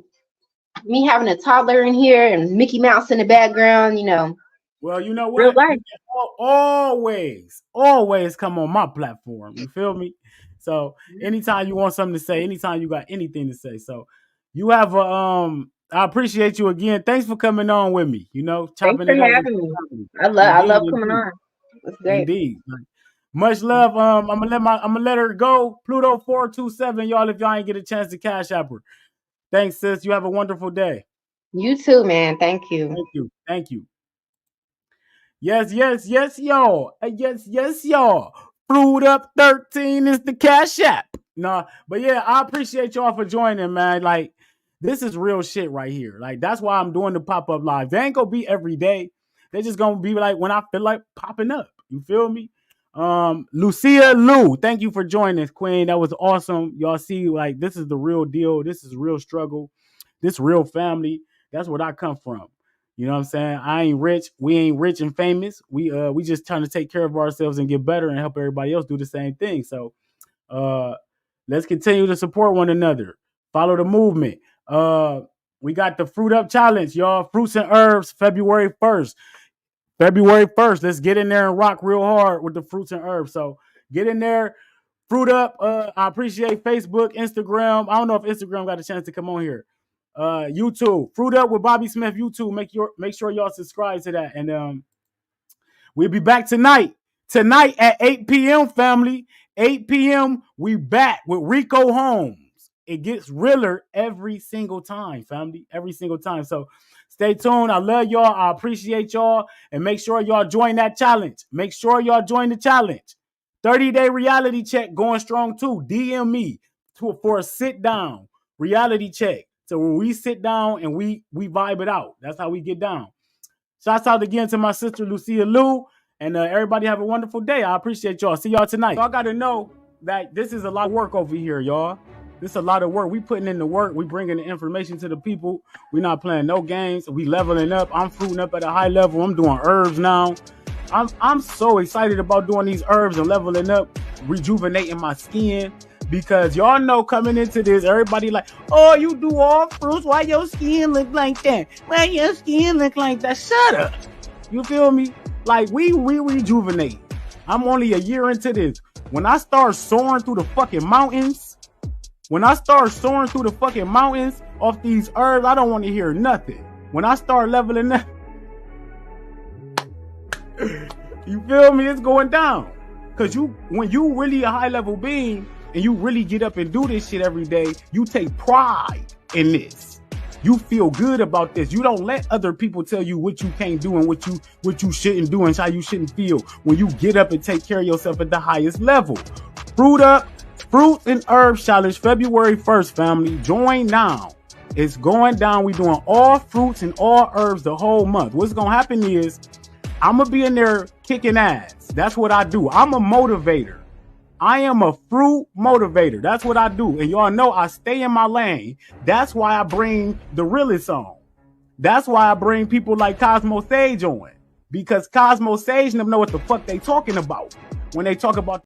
me having a toddler in here and Mickey Mouse in the background, Well, you know real what? You life. can always come on my platform. You feel me? So anytime you want something to say, anytime you got anything to say. So you have a I appreciate you again. Thanks for coming on with me, Thanks chopping for it up with having me. family. I Indeed, love coming indeed. on. It's great. Indeed. Much love. I'm gonna let her go. Pluto 427, y'all, if y'all ain't get a chance to cash app her. Thanks, sis. You have a wonderful day. You too, man. Thank you. Thank you. Thank you. Yes, yes, yes, y'all. Yes, yes, y'all. Fruit up 13 is the cash app. Nah, but yeah, I appreciate y'all for joining, man. Like, this is real shit right here. Like, that's why I'm doing the pop-up live. They ain't gonna be every day. They're just gonna be like when I feel like popping up. You feel me? Llu'cia Lu, thank you for joining us, Queen. That was awesome. Y'all see, like, this is the real deal. This is real struggle. This real family. That's what I come from. You know what I'm saying? I ain't rich. We ain't rich and famous. We just trying to take care of ourselves and get better and help everybody else do the same thing. So uh let's continue to support one another. Follow the movement. We got the Fruit Up Challenge, y'all. Fruits and herbs, February 1st. February 1st. Let's get in there and rock real hard with the fruits and herbs. So get in there. Fruit Up. I appreciate Facebook, Instagram. I don't know if Instagram got a chance to come on here. YouTube. Fruit Up with Bobby Smith. YouTube. Make sure y'all subscribe to that. And we'll be back tonight. Tonight at 8 p.m. family. 8 p.m. We back with Rico Holmes. It gets realer every single time, family. Every single time. So stay tuned. I love y'all. I appreciate y'all. And make sure y'all join that challenge. Make sure y'all join the challenge. 30-day reality check going strong too. DM me for a sit down reality check. So when we sit down and we vibe it out. That's how we get down. Shouts out again to my sister Llu'cia Lu. And everybody have a wonderful day. I appreciate y'all. See y'all tonight. Y'all got to know that this is a lot of work over here, y'all. This is a lot of work. We putting in the work. We bringing the information to the people. We not playing no games. We leveling up. I'm fruiting up at a high level. I'm doing herbs now. I'm so excited about doing these herbs and leveling up, rejuvenating my skin. Because y'all know coming into this, everybody like, oh, you do all fruits. Why your skin look like that? Why your skin look like that? Shut up. You feel me? Like we rejuvenate. I'm only a year into this. When I start soaring through the fucking mountains, off these herbs, I don't want to hear nothing. When I start leveling up, you feel me? It's going down. Cause when you really a high level being and you really get up and do this shit every day, you take pride in this. You feel good about this. You don't let other people tell you what you can't do and what you shouldn't do and how you shouldn't feel when you get up and take care of yourself at the highest level. Fruit Up, Fruit and Herbs Challenge, February 1st, family. Join now. It's going down. We're doing all fruits and all herbs the whole month. What's going to happen is I'm going to be in there kicking ass. That's what I do. I'm a motivator. I am a fruit motivator. That's what I do. And y'all know I stay in my lane. That's why I bring the realest on. That's why I bring people like Cosmo Sage on. Because Cosmo Sage and them know what the fuck they talking about when they talk about